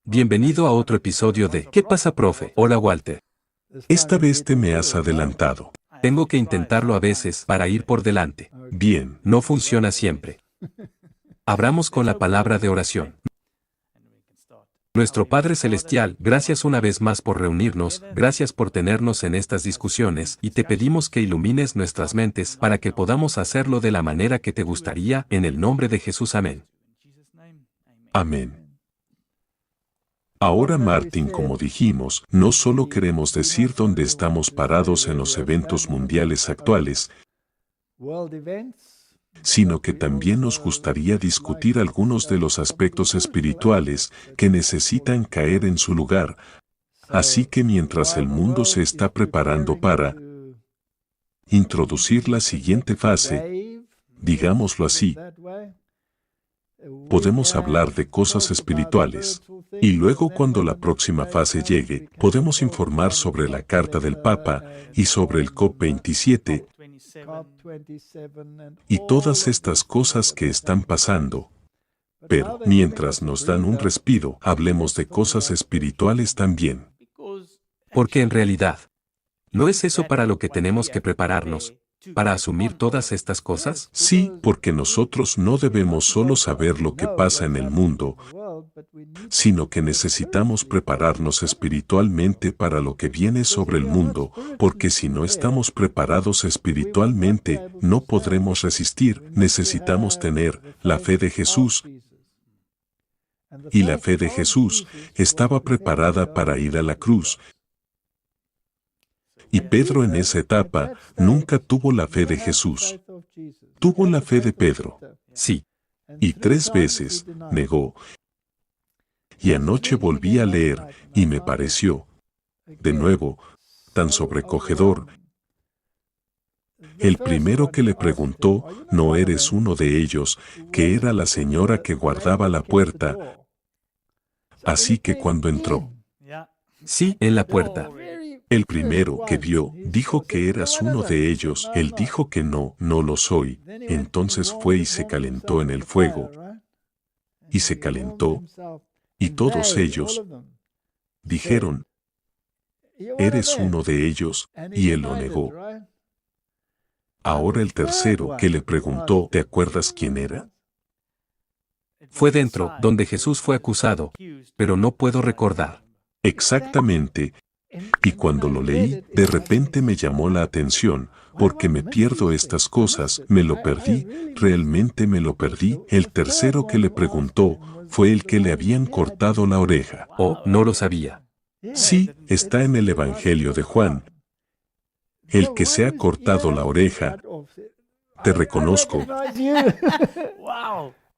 Bienvenido a otro episodio de ¿Qué pasa, profe? Hola, Walter. Esta vez te me has adelantado. Tengo que intentarlo a veces para ir por delante. Bien, No funciona siempre. Abramos con la palabra de oración. Nuestro Padre Celestial, gracias una vez más por reunirnos, gracias por tenernos en estas discusiones, y te pedimos que ilumines nuestras mentes para que podamos hacerlo de la manera que te gustaría, en el nombre de Jesús. Amén. amén. Ahora, Martín, como dijimos, no solo queremos decir dónde estamos parados en los eventos mundiales actuales, sino que también nos gustaría discutir algunos de los aspectos espirituales que necesitan caer en su lugar. Así que mientras el mundo se está preparando para introducir la siguiente fase, digámoslo así, podemos hablar de cosas espirituales. Y luego, cuando la próxima fase llegue, podemos informar sobre la carta del Papa y sobre el COP27 y todas estas cosas que están pasando. Pero, mientras nos dan un respiro, hablemos de cosas espirituales también. Porque en realidad, ¿no es eso para lo que tenemos que prepararnos? ¿Para asumir todas estas cosas? Sí, porque nosotros no debemos solo saber lo que pasa en el mundo, sino que necesitamos prepararnos espiritualmente para lo que viene sobre el mundo, porque si no estamos preparados espiritualmente, no podremos resistir. Necesitamos tener la fe de Jesús. Y la fe de Jesús estaba preparada para ir a la cruz. Y Pedro en esa etapa nunca tuvo la fe de Jesús. Tuvo la fe de Pedro. Sí. Y 3 veces negó. Y anoche volví a leer y me pareció, de nuevo, tan sobrecogedor. El primero que le preguntó, ¿no eres uno de ellos?, que era la señora que guardaba la puerta. Así que cuando entró, Sí, en la puerta. el primero que vio dijo que eras uno de ellos. Él dijo que no, no lo soy. Entonces fue y se calentó en el fuego. Y se calentó. Y todos ellos dijeron, eres uno de ellos, y él lo negó. Ahora el tercero que le preguntó, ¿te acuerdas quién era? Fue dentro, donde Jesús fue acusado, pero no puedo recordar. Exactamente. Y cuando lo leí, de repente me llamó la atención, porque me pierdo estas cosas, me lo perdí, realmente me lo perdí. El tercero que le preguntó fue el que le habían cortado la oreja. Oh, no lo sabía. Sí, está en el Evangelio de Juan. El que se ha cortado la oreja, te reconozco.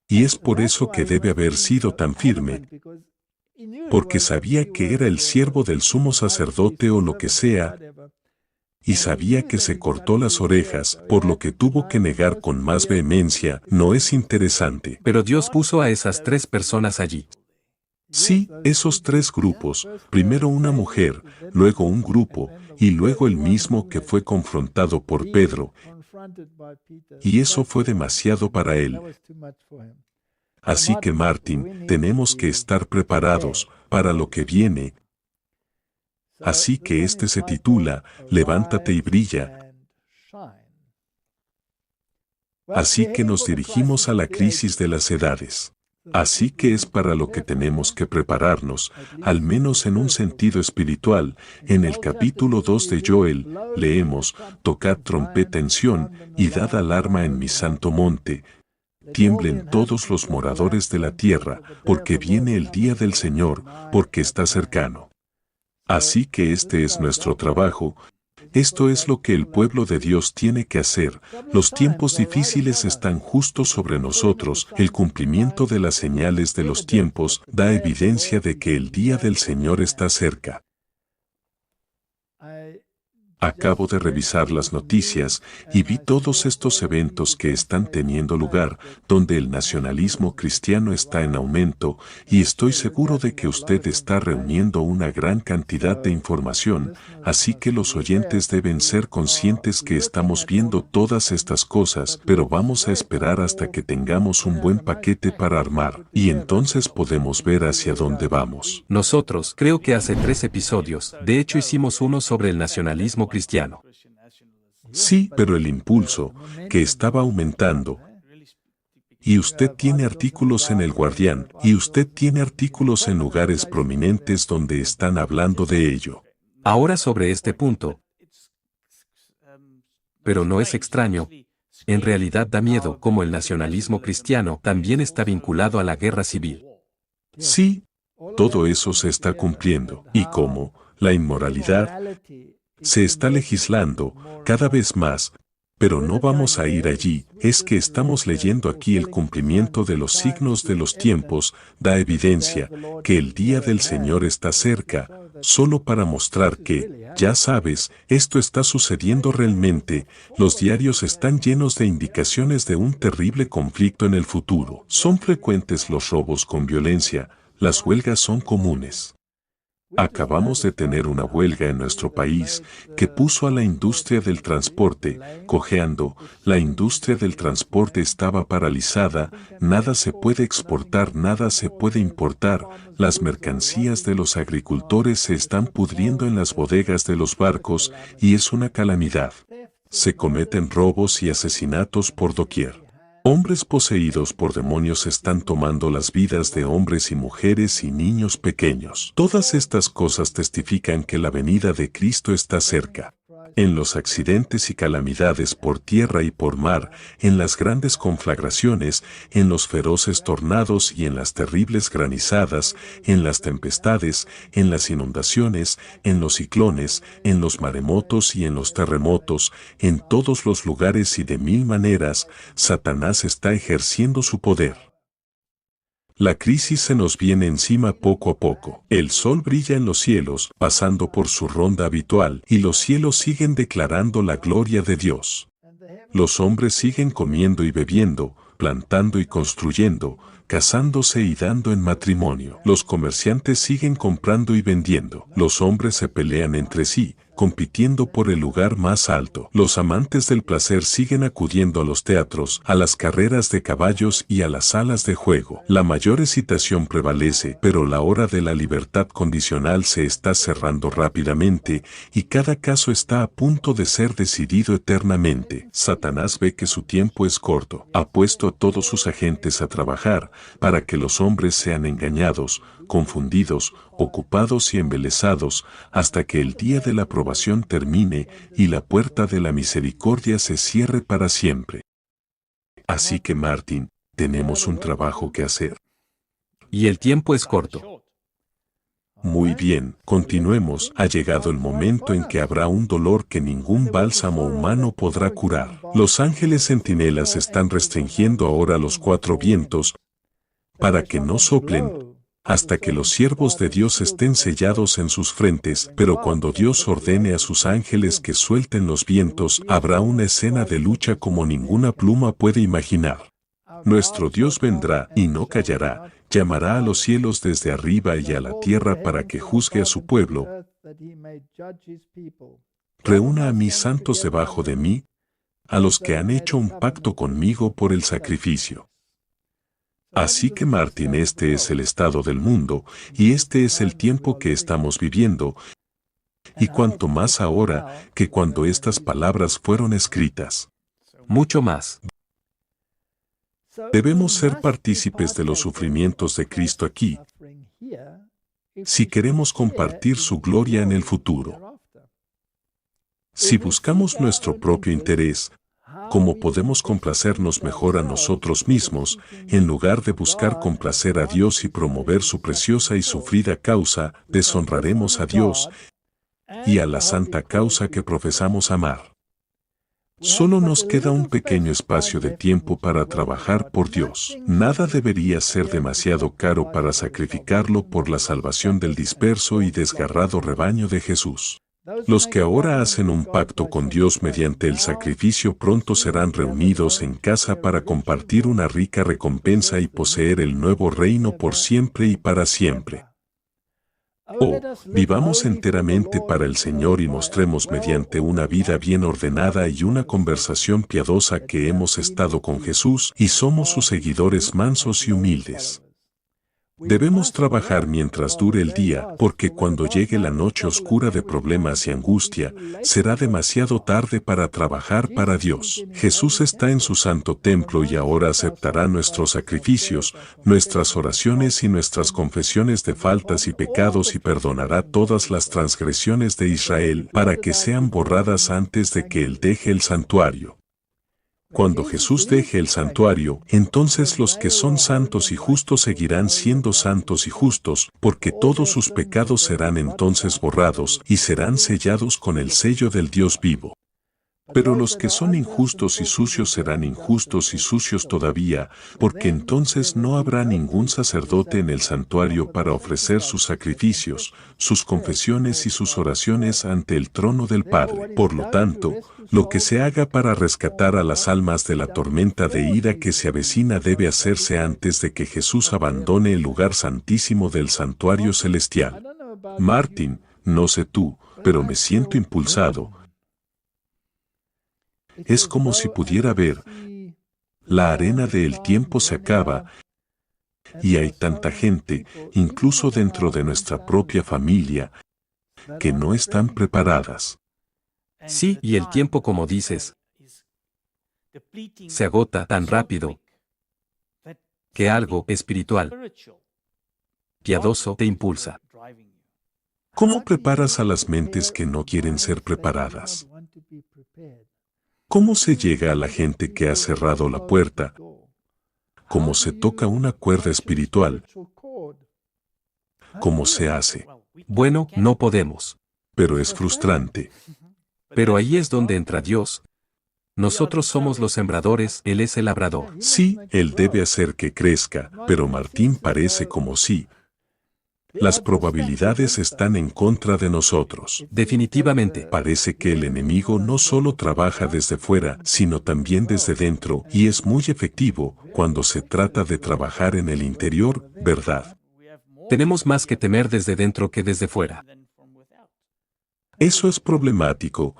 Y es por eso que debe haber sido tan firme, porque sabía que era el siervo del sumo sacerdote o lo que sea, y sabía que se cortó las orejas, por lo que tuvo que negar con más vehemencia. ¿No es interesante? Pero Dios puso a esas 3 personas allí. Sí, esos 3 grupos, primero una mujer, luego un grupo, y luego el mismo que fue confrontado por Pedro, y eso fue demasiado para él. Así que, Martín, tenemos que estar preparados para lo que viene. Así que este se titula, Levántate y brilla. Así que nos dirigimos a la crisis de las edades. Así que es para lo que tenemos que prepararnos, al menos en un sentido espiritual. En el capítulo 2 de Joel, leemos, tocad trompeta en Sión, y dad alarma en mi santo monte. Tiemblen todos los moradores de la tierra, porque viene el día del Señor, porque está cercano. Así que este es nuestro trabajo. Esto es lo que el pueblo de Dios tiene que hacer. Los tiempos difíciles están justo sobre nosotros. El cumplimiento de las señales de los tiempos da evidencia de que el día del Señor está cerca. Acabo de revisar las noticias y vi todos estos eventos que están teniendo lugar, donde el nacionalismo cristiano está en aumento, y estoy seguro de que usted está reuniendo una gran cantidad de información, así que los oyentes deben ser conscientes que estamos viendo todas estas cosas, pero vamos a esperar hasta que tengamos un buen paquete para armar, y entonces podemos ver hacia dónde vamos. Nosotros, creo que hace 3 episodios, de hecho hicimos uno sobre el nacionalismo cristiano. Sí, pero el impulso, que estaba aumentando, y usted tiene artículos en El Guardián, y usted tiene artículos en lugares prominentes donde están hablando de ello. Ahora sobre este punto. Pero no es extraño. En realidad da miedo como el nacionalismo cristiano también está vinculado a la guerra civil. Sí, todo eso se está cumpliendo, y como la inmoralidad se está legislando cada vez más, pero no vamos a ir allí, es que estamos leyendo aquí el cumplimiento de los signos de los tiempos, da evidencia que el día del Señor está cerca, solo para mostrar que, ya sabes, esto está sucediendo realmente, los diarios están llenos de indicaciones de un terrible conflicto en el futuro. Son frecuentes los robos con violencia, las huelgas son comunes. Acabamos de tener una huelga en nuestro país que puso a la industria del transporte cojeando, la industria del transporte estaba paralizada, nada se puede exportar, nada se puede importar, las mercancías de los agricultores se están pudriendo en las bodegas de los barcos y es una calamidad. Se cometen robos y asesinatos por doquier. Hombres poseídos por demonios están tomando las vidas de hombres y mujeres y niños pequeños. Todas estas cosas testifican que la venida de Cristo está cerca. En los accidentes y calamidades por tierra y por mar, en las grandes conflagraciones, en los feroces tornados y en las terribles granizadas, en las tempestades, en las inundaciones, en los ciclones, en los maremotos y en los terremotos, en todos los lugares y de mil maneras, Satanás está ejerciendo su poder. La crisis se nos viene encima poco a poco. El sol brilla en los cielos, pasando por su ronda habitual, y los cielos siguen declarando la gloria de Dios. Los hombres siguen comiendo y bebiendo, plantando y construyendo, casándose y dando en matrimonio. Los comerciantes siguen comprando y vendiendo. Los hombres se pelean entre sí, compitiendo por el lugar más alto. Los amantes del placer siguen acudiendo a los teatros, a las carreras de caballos y a las salas de juego. La mayor excitación prevalece, pero la hora de la libertad condicional se está cerrando rápidamente y cada caso está a punto de ser decidido eternamente. Satanás ve que su tiempo es corto. Ha puesto a todos sus agentes a trabajar para que los hombres sean engañados, confundidos, ocupados y embelesados, hasta que el día de la aprobación termine y la puerta de la misericordia se cierre para siempre. Así que, Martin, tenemos un trabajo que hacer. Y el tiempo es corto. Muy bien, continuemos. Ha llegado el momento en que habrá un dolor que ningún bálsamo humano podrá curar. Los ángeles centinelas están restringiendo ahora los 4 vientos para que no soplen hasta que los siervos de Dios estén sellados en sus frentes, pero cuando Dios ordene a sus ángeles que suelten los vientos, habrá una escena de lucha como ninguna pluma puede imaginar. Nuestro Dios vendrá y no callará, llamará a los cielos desde arriba y a la tierra para que juzgue a su pueblo. Reúna a mis santos debajo de mí, a los que han hecho un pacto conmigo por el sacrificio. Así que, Martín, este es el estado del mundo, y este es el tiempo que estamos viviendo, y cuanto más ahora que cuando estas palabras fueron escritas. Mucho más. Debemos ser partícipes de los sufrimientos de Cristo aquí, si queremos compartir su gloria en el futuro. Si buscamos nuestro propio interés, ¿cómo podemos complacernos mejor a nosotros mismos, en lugar de buscar complacer a Dios y promover su preciosa y sufrida causa? Deshonraremos a Dios y a la santa causa que profesamos amar. Solo nos queda un pequeño espacio de tiempo para trabajar por Dios. Nada debería ser demasiado caro para sacrificarlo por la salvación del disperso y desgarrado rebaño de Jesús. Los que ahora hacen un pacto con Dios mediante el sacrificio pronto serán reunidos en casa para compartir una rica recompensa y poseer el nuevo reino por siempre y para siempre. Oh, vivamos enteramente para el Señor y mostremos mediante una vida bien ordenada y una conversación piadosa que hemos estado con Jesús y somos sus seguidores mansos y humildes. Debemos trabajar mientras dure el día, porque cuando llegue la noche oscura de problemas y angustia, será demasiado tarde para trabajar para Dios. Jesús está en su santo templo y ahora aceptará nuestros sacrificios, nuestras oraciones y nuestras confesiones de faltas y pecados y perdonará todas las transgresiones de Israel para que sean borradas antes de que Él deje el santuario. Cuando Jesús deje el santuario, entonces los que son santos y justos seguirán siendo santos y justos, porque todos sus pecados serán entonces borrados y serán sellados con el sello del Dios vivo. Pero los que son injustos y sucios serán injustos y sucios todavía, porque entonces no habrá ningún sacerdote en el santuario para ofrecer sus sacrificios, sus confesiones y sus oraciones ante el trono del Padre. Por lo tanto, lo que se haga para rescatar a las almas de la tormenta de ira que se avecina debe hacerse antes de que Jesús abandone el lugar santísimo del santuario celestial. Martin, no sé tú, pero me siento impulsado. Es como si pudiera ver, la arena del tiempo se acaba, y hay tanta gente, incluso dentro de nuestra propia familia, que no están preparadas. Sí, y el tiempo, como dices, se agota tan rápido que algo espiritual, piadoso, te impulsa. ¿Cómo preparas a las mentes que no quieren ser preparadas? ¿Cómo se llega a la gente que ha cerrado la puerta? ¿Cómo se toca una cuerda espiritual? ¿Cómo se hace? Bueno, no podemos. Pero es frustrante. Pero ahí es donde entra Dios. Nosotros somos los sembradores, Él es el labrador. Sí, Él debe hacer que crezca, pero Martín parece como si las probabilidades están en contra de nosotros. Definitivamente. Parece que el enemigo no solo trabaja desde fuera, sino también desde dentro, y es muy efectivo cuando se trata de trabajar en el interior, ¿verdad? Tenemos más que temer desde dentro que desde fuera. Eso es problemático.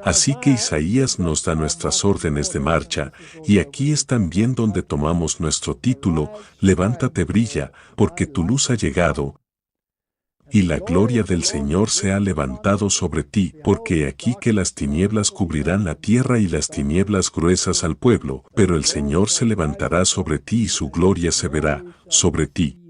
Así que Isaías nos da nuestras órdenes de marcha, y aquí es también donde tomamos nuestro título, Levántate, brilla, porque tu luz ha llegado, y la gloria del Señor se ha levantado sobre ti, porque he aquí que las tinieblas cubrirán la tierra y las tinieblas gruesas al pueblo, pero el Señor se levantará sobre ti y su gloria se verá sobre ti.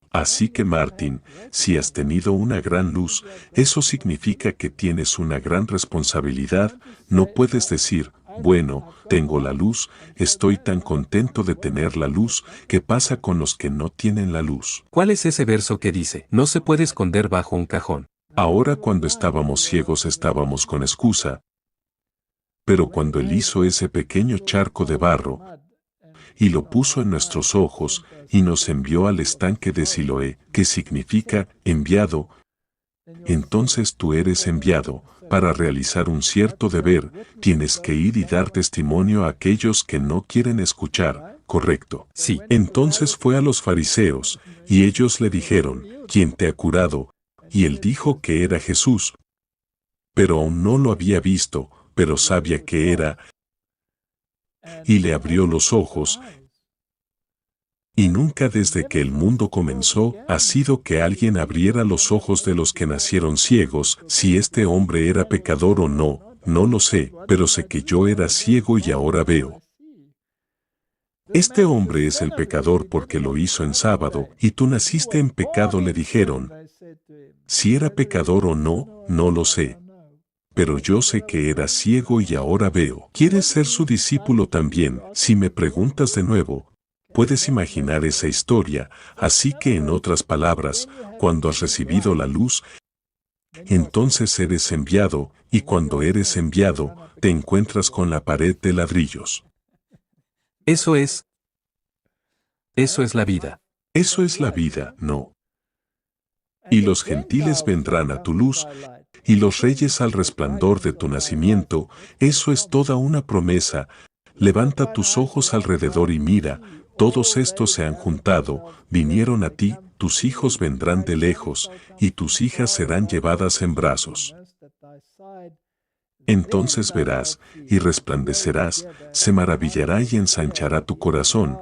Así que Martín, si has tenido una gran luz, eso significa que tienes una gran responsabilidad. No puedes decir, bueno, tengo la luz, estoy tan contento de tener la luz. ¿Qué pasa con los que no tienen la luz? ¿Cuál es ese verso que dice, no se puede esconder bajo un cajón? Ahora cuando estábamos ciegos estábamos con excusa, pero cuando Él hizo ese pequeño charco de barro, y lo puso en nuestros ojos, y nos envió al estanque de Siloé, que significa enviado. Entonces tú eres enviado, para realizar un cierto deber, tienes que ir y dar testimonio a aquellos que no quieren escuchar, ¿correcto? Sí. Entonces fue a los fariseos, y ellos le dijeron, ¿quién te ha curado? Y él dijo que era Jesús. Pero aún no lo había visto, pero sabía que era, y le abrió los ojos. Y nunca desde que el mundo comenzó ha sido que alguien abriera los ojos de los que nacieron ciegos. Si este hombre era pecador o no, no lo sé, pero sé que yo era ciego y ahora veo. Este hombre es el pecador porque lo hizo en sábado, y tú naciste en pecado, le dijeron. Si era pecador o no, no lo sé. Pero yo sé que era ciego y ahora veo. ¿Quieres ser su discípulo también? Si me preguntas de nuevo, puedes imaginar esa historia, así que en otras palabras, cuando has recibido la luz, entonces eres enviado, y cuando eres enviado, te encuentras con la pared de ladrillos. Eso es la vida. Eso es la vida, ¿no? y los gentiles vendrán a tu luz, y los reyes al resplandor de tu nacimiento. Eso es toda una promesa. Levanta tus ojos alrededor y mira, todos estos se han juntado, vinieron a ti, tus hijos vendrán de lejos, y tus hijas serán llevadas en brazos. Entonces verás, y resplandecerás, se maravillará y ensanchará tu corazón,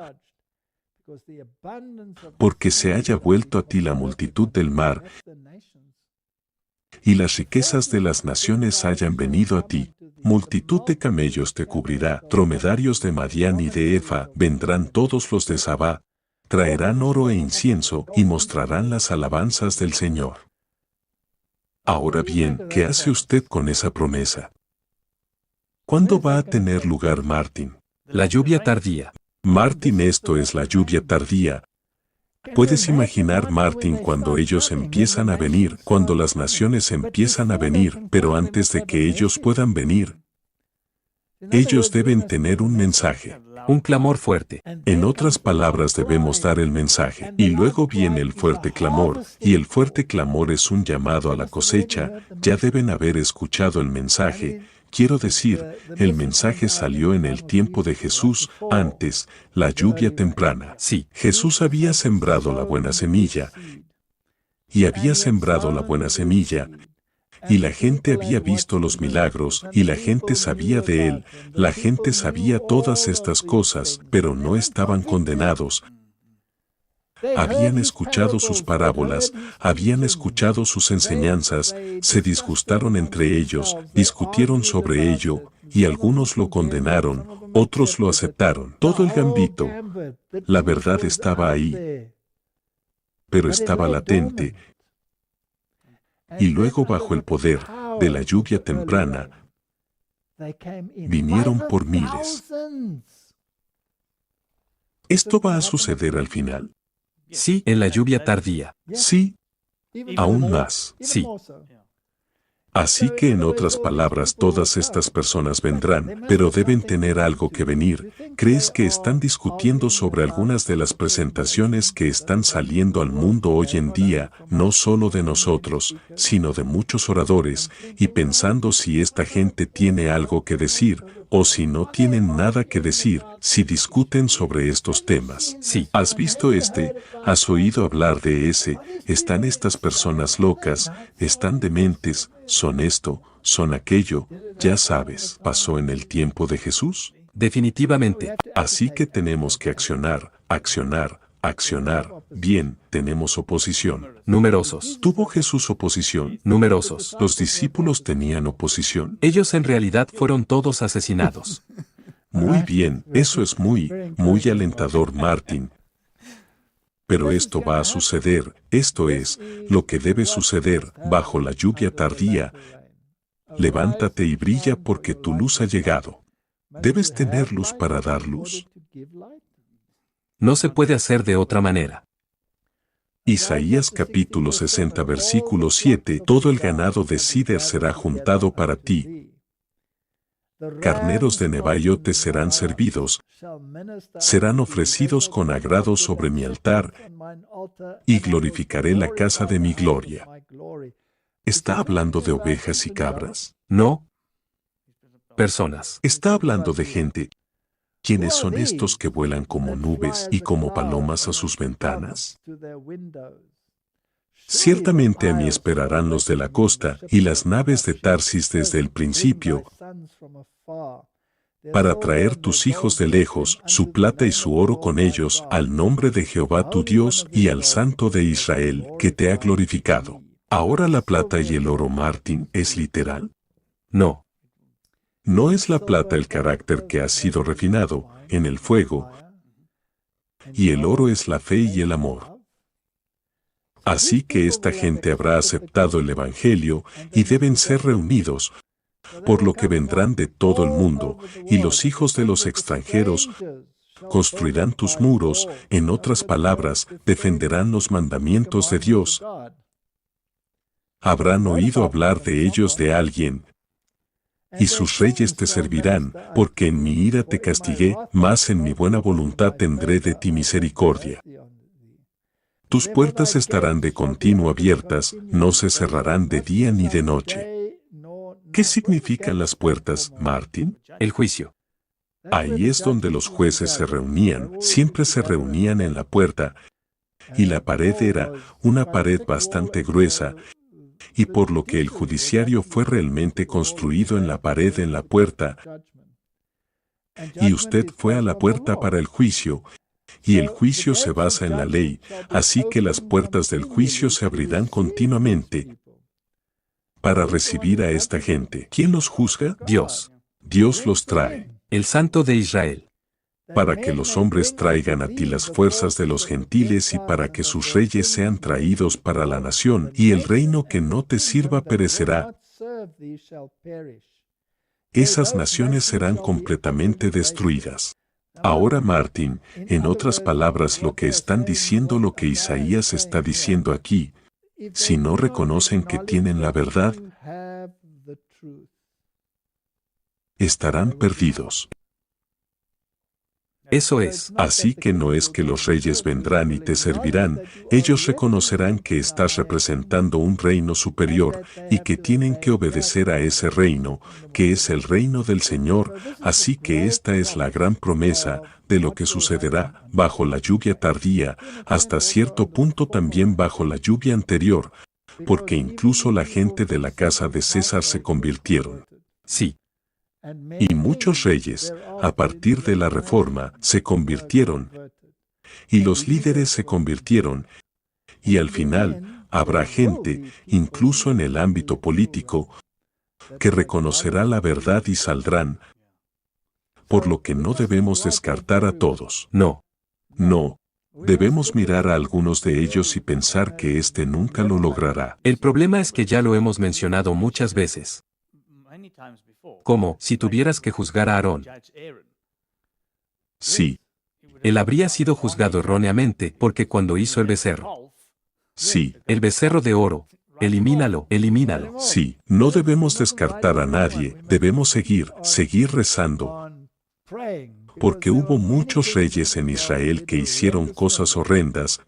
porque se haya vuelto a ti la multitud del mar, y las riquezas de las naciones hayan venido a ti. Multitud de camellos te cubrirá, dromedarios de Madián y de Efa, vendrán todos los de Sabá, traerán oro e incienso, y mostrarán las alabanzas del Señor. Ahora bien, ¿qué hace usted con esa promesa? ¿Cuándo va a tener lugar Martín? La lluvia tardía. Martín, esto es la lluvia tardía. ¿Puedes imaginar, Martín, cuando ellos empiezan a venir, cuando las naciones empiezan a venir, pero antes de que ellos puedan venir, ellos deben tener un mensaje? Un clamor fuerte. En otras palabras, debemos dar el mensaje, y luego viene el fuerte clamor, y el fuerte clamor es un llamado a la cosecha. Ya deben haber escuchado el mensaje. Quiero decir, el mensaje salió en el tiempo de Jesús, antes, la lluvia temprana. Sí. Jesús había sembrado la buena semilla, y había sembrado la buena semilla, y la gente había visto los milagros, y la gente sabía de él, la gente sabía todas estas cosas, pero no estaban condenados. Habían escuchado sus parábolas, habían escuchado sus enseñanzas, se disgustaron entre ellos, discutieron sobre ello, y algunos lo condenaron, otros lo aceptaron. Todo el gambito. La verdad estaba ahí, pero estaba latente. Y luego, bajo el poder de la lluvia temprana, vinieron por miles. ¿Esto va a suceder al final? Sí, en la lluvia tardía. Sí, aún más. Sí. Así que, en otras palabras, todas estas personas vendrán, pero deben tener algo que venir. ¿Crees que están discutiendo sobre algunas de las presentaciones que están saliendo al mundo hoy en día, no solo de nosotros, sino de muchos oradores, y pensando si esta gente tiene algo que decir, o si no tienen nada que decir, si discuten sobre estos temas? Sí. ¿Has visto este? ¿Has oído hablar de ese? Están estas personas locas, están dementes, son esto, son aquello, ya sabes, ¿pasó en el tiempo de Jesús? Definitivamente. Así que tenemos que accionar, accionar, accionar. Bien, tenemos oposición. Numerosos. ¿Tuvo Jesús oposición? Numerosos. ¿Los discípulos tenían oposición? Ellos en realidad fueron todos asesinados. Muy bien, eso es muy alentador, Martín. Pero esto va a suceder, esto es lo que debe suceder bajo la lluvia tardía. Levántate y brilla porque tu luz ha llegado. Debes tener luz para dar luz. No se puede hacer de otra manera. Isaías capítulo 60 versículo 7. Todo el ganado de Sider será juntado para ti. Carneros de Nebaiote te serán servidos, serán ofrecidos con agrado sobre mi altar, y glorificaré la casa de mi gloria. ¿Está hablando de ovejas y cabras? No. Personas. Está hablando de gente. ¿Quiénes son estos que vuelan como nubes y como palomas a sus ventanas? Ciertamente a mí esperarán los de la costa y las naves de Tarsis desde el principio, para traer tus hijos de lejos, su plata y su oro con ellos, al nombre de Jehová tu Dios y al Santo de Israel, que te ha glorificado. Ahora la plata y el oro, Martín, ¿es literal? No. No es la plata el carácter que ha sido refinado en el fuego, y el oro es la fe y el amor. Así que esta gente habrá aceptado el Evangelio y deben ser reunidos, por lo que vendrán de todo el mundo, y los hijos de los extranjeros construirán tus muros, en otras palabras, defenderán los mandamientos de Dios. Habrán oído hablar de ellos de alguien, y sus reyes te servirán, porque en mi ira te castigué, mas en mi buena voluntad tendré de ti misericordia. Tus puertas estarán de continuo abiertas, no se cerrarán de día ni de noche. ¿Qué significan las puertas, Martin? El juicio. Ahí es donde los jueces se reunían, siempre se reunían en la puerta, y la pared era una pared bastante gruesa, y por lo que el judiciario fue realmente construido en la pared en la puerta, y usted fue a la puerta para el juicio, y el juicio se basa en la ley, así que las puertas del juicio se abrirán continuamente para recibir a esta gente. ¿Quién los juzga? Dios. Dios los trae, El Santo de Israel. para que los hombres traigan a ti las fuerzas de los gentiles y para que sus reyes sean traídos para la nación, y el reino que no te sirva perecerá. Esas naciones serán completamente destruidas. Ahora, Martin, en otras palabras, lo que están diciendo, lo que Isaías está diciendo aquí, si no reconocen que tienen la verdad, estarán perdidos. Eso es. Así que no es que los reyes vendrán y te servirán, ellos reconocerán que estás representando un reino superior y que tienen que obedecer a ese reino, que es el reino del Señor, así que esta es la gran promesa de lo que sucederá bajo la lluvia tardía, hasta cierto punto también bajo la lluvia anterior, porque incluso la gente de la casa de César se convirtieron. Sí. Y muchos reyes, a partir de la Reforma, se convirtieron, y los líderes se convirtieron, y al final habrá gente, incluso en el ámbito político, que reconocerá la verdad y saldrán, por lo que no debemos descartar a todos. No. No, debemos mirar a algunos de ellos y pensar que éste nunca lo logrará. El problema es que ya lo hemos mencionado muchas veces. Como si tuvieras que juzgar a Aarón. Sí, Él habría sido juzgado erróneamente porque cuando hizo el becerro. sí, El becerro de oro. Elimínalo, elimínalo. sí, no debemos descartar a nadie, debemos seguir rezando, porque hubo muchos reyes en Israel que hicieron cosas horrendas,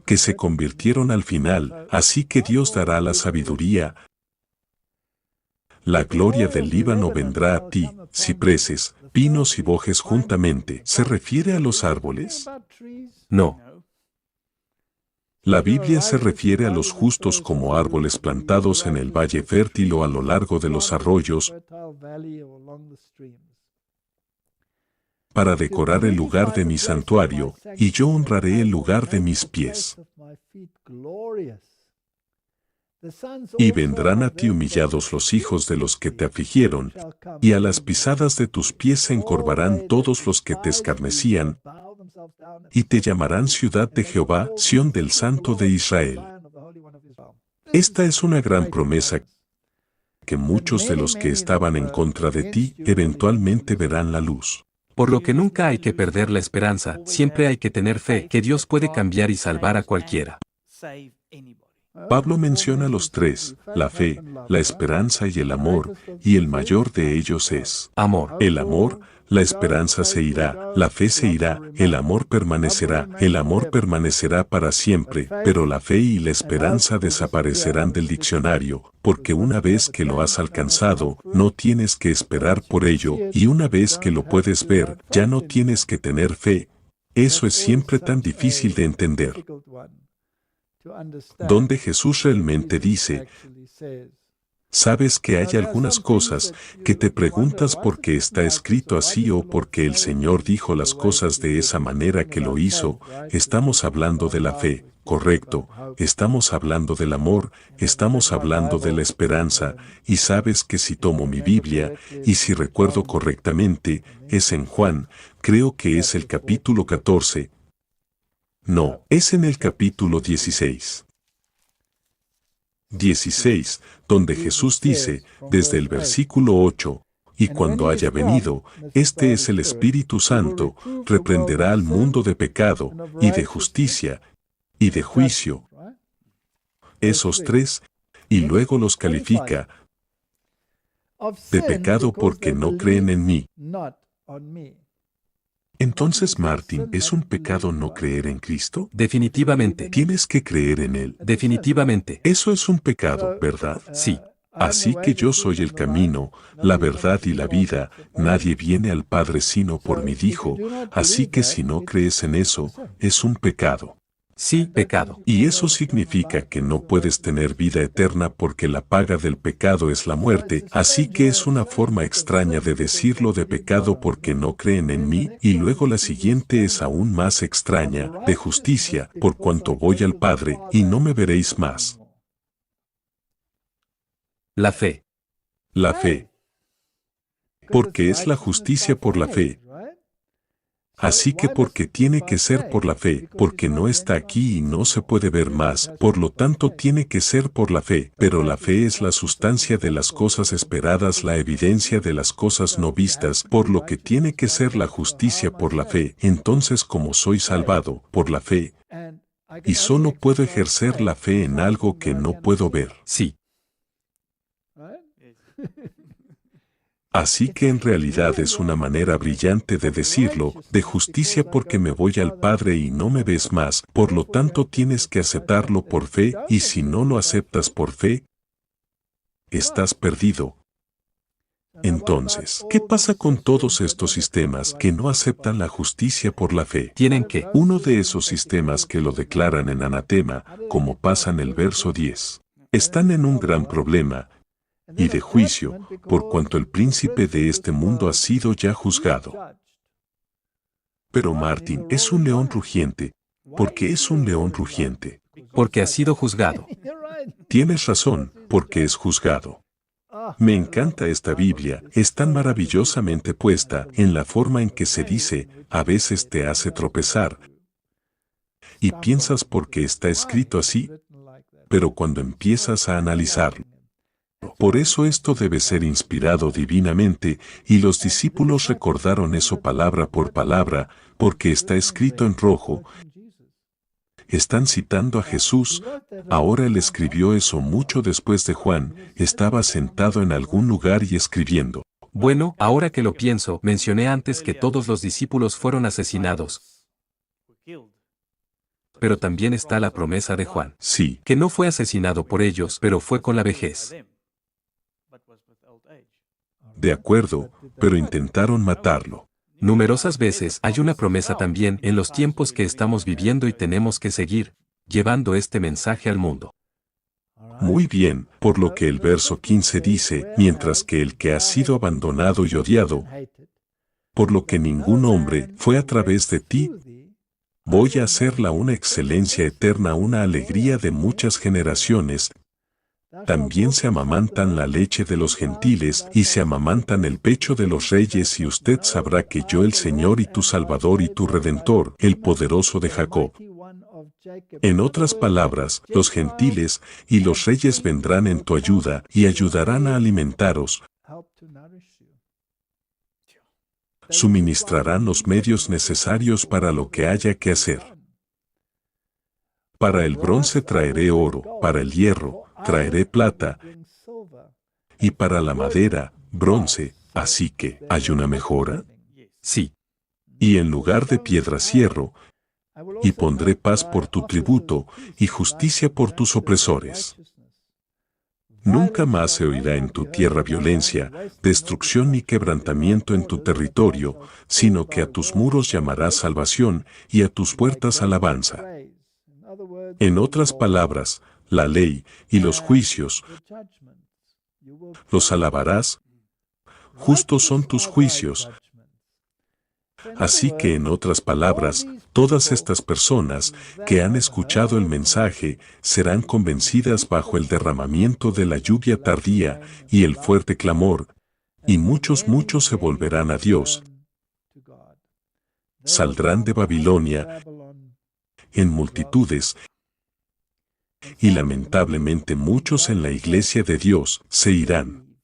que se convirtieron al final, así que Dios dará la sabiduría. La gloria del Líbano vendrá a ti, cipreses, pinos y bojes juntamente. ¿Se refiere a los árboles? No. La Biblia se refiere a los justos como árboles plantados en el valle fértil o a lo largo de los arroyos, para decorar el lugar de mi santuario, y yo honraré el lugar de mis pies. Y vendrán a ti humillados los hijos de los que te afligieron, y a las pisadas de tus pies se encorvarán todos los que te escarnecían, y te llamarán ciudad de Jehová, Sión del Santo de Israel. Esta es una gran promesa que muchos de los que estaban en contra de ti eventualmente verán la luz. Por lo que nunca hay que perder la esperanza, siempre hay que tener fe que Dios puede cambiar y salvar a cualquiera. Pablo menciona los tres, la fe, la esperanza y el amor, y el mayor de ellos es Amor. el amor. La esperanza se irá, la fe se irá, el amor permanecerá para siempre, pero la fe y la esperanza desaparecerán del diccionario, porque una vez que lo has alcanzado, no tienes que esperar por ello, y una vez que lo puedes ver, ya no tienes que tener fe. Eso es siempre tan difícil de entender. Donde Jesús realmente dice, sabes que hay algunas cosas que te preguntas por qué está escrito así o por qué el Señor dijo las cosas de esa manera que lo hizo. Estamos hablando de la fe, correcto, estamos hablando del amor, estamos hablando de la esperanza, y sabes que si tomo mi Biblia, y si recuerdo correctamente, es en Juan, creo que es el capítulo 14. No, es en el capítulo 16. 16, donde Jesús dice, desde el versículo 8, y cuando haya venido, este es el Espíritu Santo, reprenderá al mundo de pecado, y de justicia, y de juicio. Esos tres, y luego los califica de pecado porque no creen en mí. Entonces, Martín, ¿es un pecado no creer en Cristo? Definitivamente. Tienes que creer en Él. Definitivamente. Eso es un pecado, ¿verdad? Sí. Así que yo soy el camino, la verdad y la vida, nadie viene al Padre sino por mí, dijo, así que si no crees en eso, es un pecado. Sí, pecado. Y eso significa que no puedes tener vida eterna porque la paga del pecado es la muerte, así que es una forma extraña de decirlo de pecado porque no creen en mí, y luego la siguiente es aún más extraña, de justicia, por cuanto voy al Padre, y no me veréis más. La fe. La fe. Porque es la justicia por la fe. Así que porque tiene que ser por la fe, porque no está aquí y no se puede ver más, por lo tanto tiene que ser por la fe, pero la fe es la sustancia de las cosas esperadas, la evidencia de las cosas no vistas, por lo que tiene que ser la justicia por la fe. Entonces, como soy salvado por la fe, y solo puedo ejercer la fe en algo que no puedo ver. Sí. Así que en realidad es una manera brillante de decirlo, de justicia porque me voy al Padre y no me ves más, por lo tanto tienes que aceptarlo por fe, y si no lo aceptas por fe, estás perdido. Entonces, ¿qué pasa con todos estos sistemas que no aceptan la justicia por la fe? Tienen que. Uno de esos sistemas que lo declaran en anatema, como pasa en el verso 10, están en un gran problema y de juicio, por cuanto el príncipe de este mundo ha sido ya juzgado. Pero Martín es un león rugiente. ¿Por qué es un león rugiente? Porque ha sido juzgado. Tienes razón, porque es juzgado. Me encanta esta Biblia, es tan maravillosamente puesta en la forma en que se dice, a veces te hace tropezar. Y piensas por qué está escrito así, pero cuando empiezas a analizarlo. Por eso esto debe ser inspirado divinamente, y los discípulos recordaron eso palabra por palabra, porque está escrito en rojo. Están citando a Jesús. Ahora él escribió eso mucho después de Juan, estaba sentado en algún lugar y escribiendo. Bueno, ahora que lo pienso, mencioné antes que todos los discípulos fueron asesinados. Pero también está la promesa de Juan. Sí. Que no fue asesinado por ellos, pero fue con la vejez. De acuerdo, pero intentaron matarlo. Numerosas veces hay una promesa también en los tiempos que estamos viviendo y tenemos que seguir llevando este mensaje al mundo. Muy bien, por lo que el verso 15 dice, mientras que el que ha sido abandonado y odiado, por lo que ningún hombre fue a través de ti, voy a hacerla una excelencia eterna, una alegría de muchas generaciones. También se amamantan la leche de los gentiles y se amamantan el pecho de los reyes, y usted sabrá que yo, el Señor y tu Salvador y tu Redentor, el poderoso de Jacob. En otras palabras, los gentiles y los reyes vendrán en tu ayuda y ayudarán a alimentaros. Suministrarán los medios necesarios para lo que haya que hacer. Para el bronce traeré oro, para el hierro traeré plata, y para la madera, bronce. Así que, ¿hay una mejora? Sí. Y en lugar de piedras hierro, y pondré paz por tu tributo, y justicia por tus opresores. Nunca más se oirá en tu tierra violencia, destrucción ni quebrantamiento en tu territorio, sino que a tus muros llamarás salvación, y a tus puertas alabanza. En otras palabras, la ley y los juicios los alabarás. Justos son tus juicios. Así que en otras palabras, todas estas personas que han escuchado el mensaje serán convencidas bajo el derramamiento de la lluvia tardía y el fuerte clamor, y muchos se volverán a Dios. Saldrán de Babilonia en multitudes, y lamentablemente muchos en la iglesia de Dios se irán.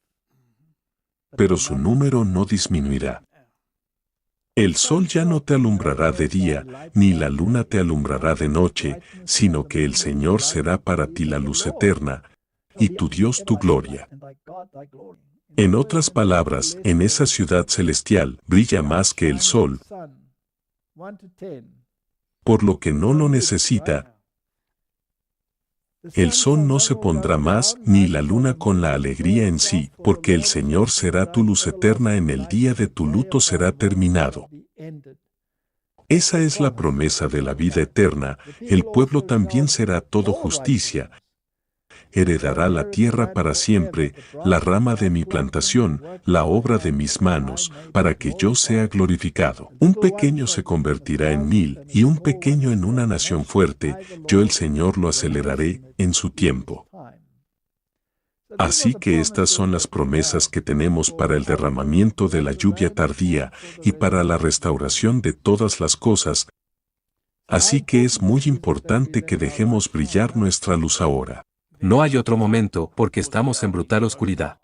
Pero su número no disminuirá. El sol ya no te alumbrará de día, ni la luna te alumbrará de noche, sino que el Señor será para ti la luz eterna, y tu Dios tu gloria. En otras palabras, en esa ciudad celestial brilla más que el sol, por lo que no lo necesita. El sol no se pondrá más, ni la luna con la alegría en sí, porque el Señor será tu luz eterna, en el día de tu luto será terminado. Esa es la promesa de la vida eterna. El pueblo también será todo justicia. Heredará la tierra para siempre, la rama de mi plantación, la obra de mis manos, para que yo sea glorificado. Un pequeño se convertirá en 1000, y un pequeño en una nación fuerte. Yo el Señor lo aceleraré en su tiempo. Así que estas son las promesas que tenemos para el derramamiento de la lluvia tardía y para la restauración de todas las cosas. Así que es muy importante que dejemos brillar nuestra luz ahora. No hay otro momento, porque estamos en brutal oscuridad.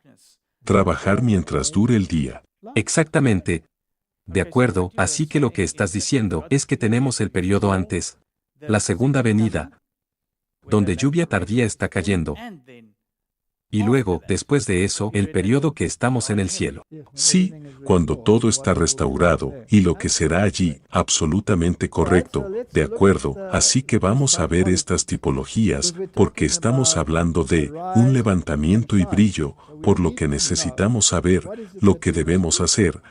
Trabajar mientras dure el día. Exactamente. De acuerdo, así que lo que estás diciendo es que tenemos el periodo antes, la segunda venida, donde lluvia tardía está cayendo. Y luego, después de eso, el periodo que estamos en el cielo. Sí, cuando todo está restaurado, y lo que será allí, absolutamente correcto, de acuerdo. Así que vamos a ver estas tipologías, porque estamos hablando de un levantamiento y brillo, por lo que necesitamos saber lo que debemos hacer,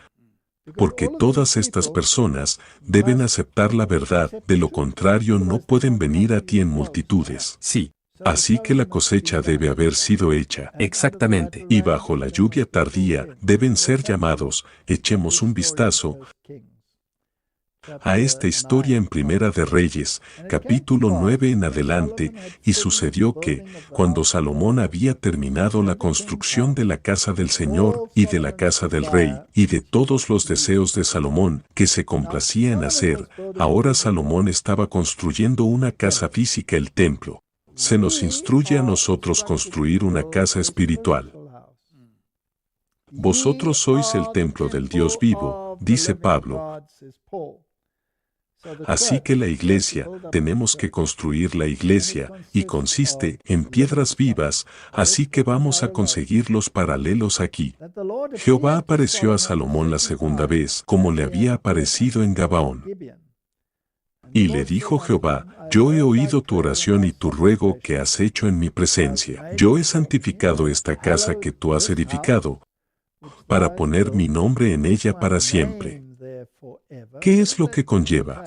porque todas estas personas deben aceptar la verdad, de lo contrario no pueden venir a ti en multitudes. Sí. Así que la cosecha debe haber sido hecha. Exactamente. Y bajo la lluvia tardía deben ser llamados. Echemos un vistazo a esta historia en Primera de Reyes, capítulo 9 en adelante, y sucedió que, cuando Salomón había terminado la construcción de la casa del Señor y de la casa del rey, y de todos los deseos de Salomón que se complacía en hacer, ahora Salomón estaba construyendo una casa física, el templo. Se nos instruye a nosotros construir una casa espiritual. Vosotros sois el templo del Dios vivo, dice Pablo. Así que la iglesia, tenemos que construir la iglesia, y consiste en piedras vivas, así que vamos a conseguir los paralelos aquí. Jehová apareció a Salomón la segunda vez, como le había aparecido en Gabaón. Y le dijo Jehová: yo he oído tu oración y tu ruego que has hecho en mi presencia. Yo he santificado esta casa que tú has edificado, para poner mi nombre en ella para siempre. ¿Qué es lo que conlleva?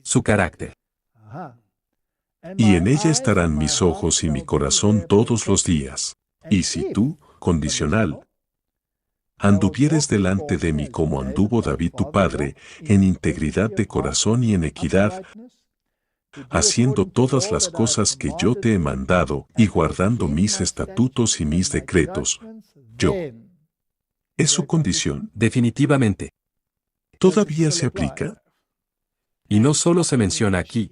Su carácter. Y en ella estarán mis ojos y mi corazón todos los días. Y si tú, condicional, anduvieres delante de mí como anduvo David tu padre, en integridad de corazón y en equidad, haciendo todas las cosas que yo te he mandado, y guardando mis estatutos y mis decretos, yo. ¿Es su condición? Definitivamente. ¿Todavía se aplica? Y no solo se menciona aquí,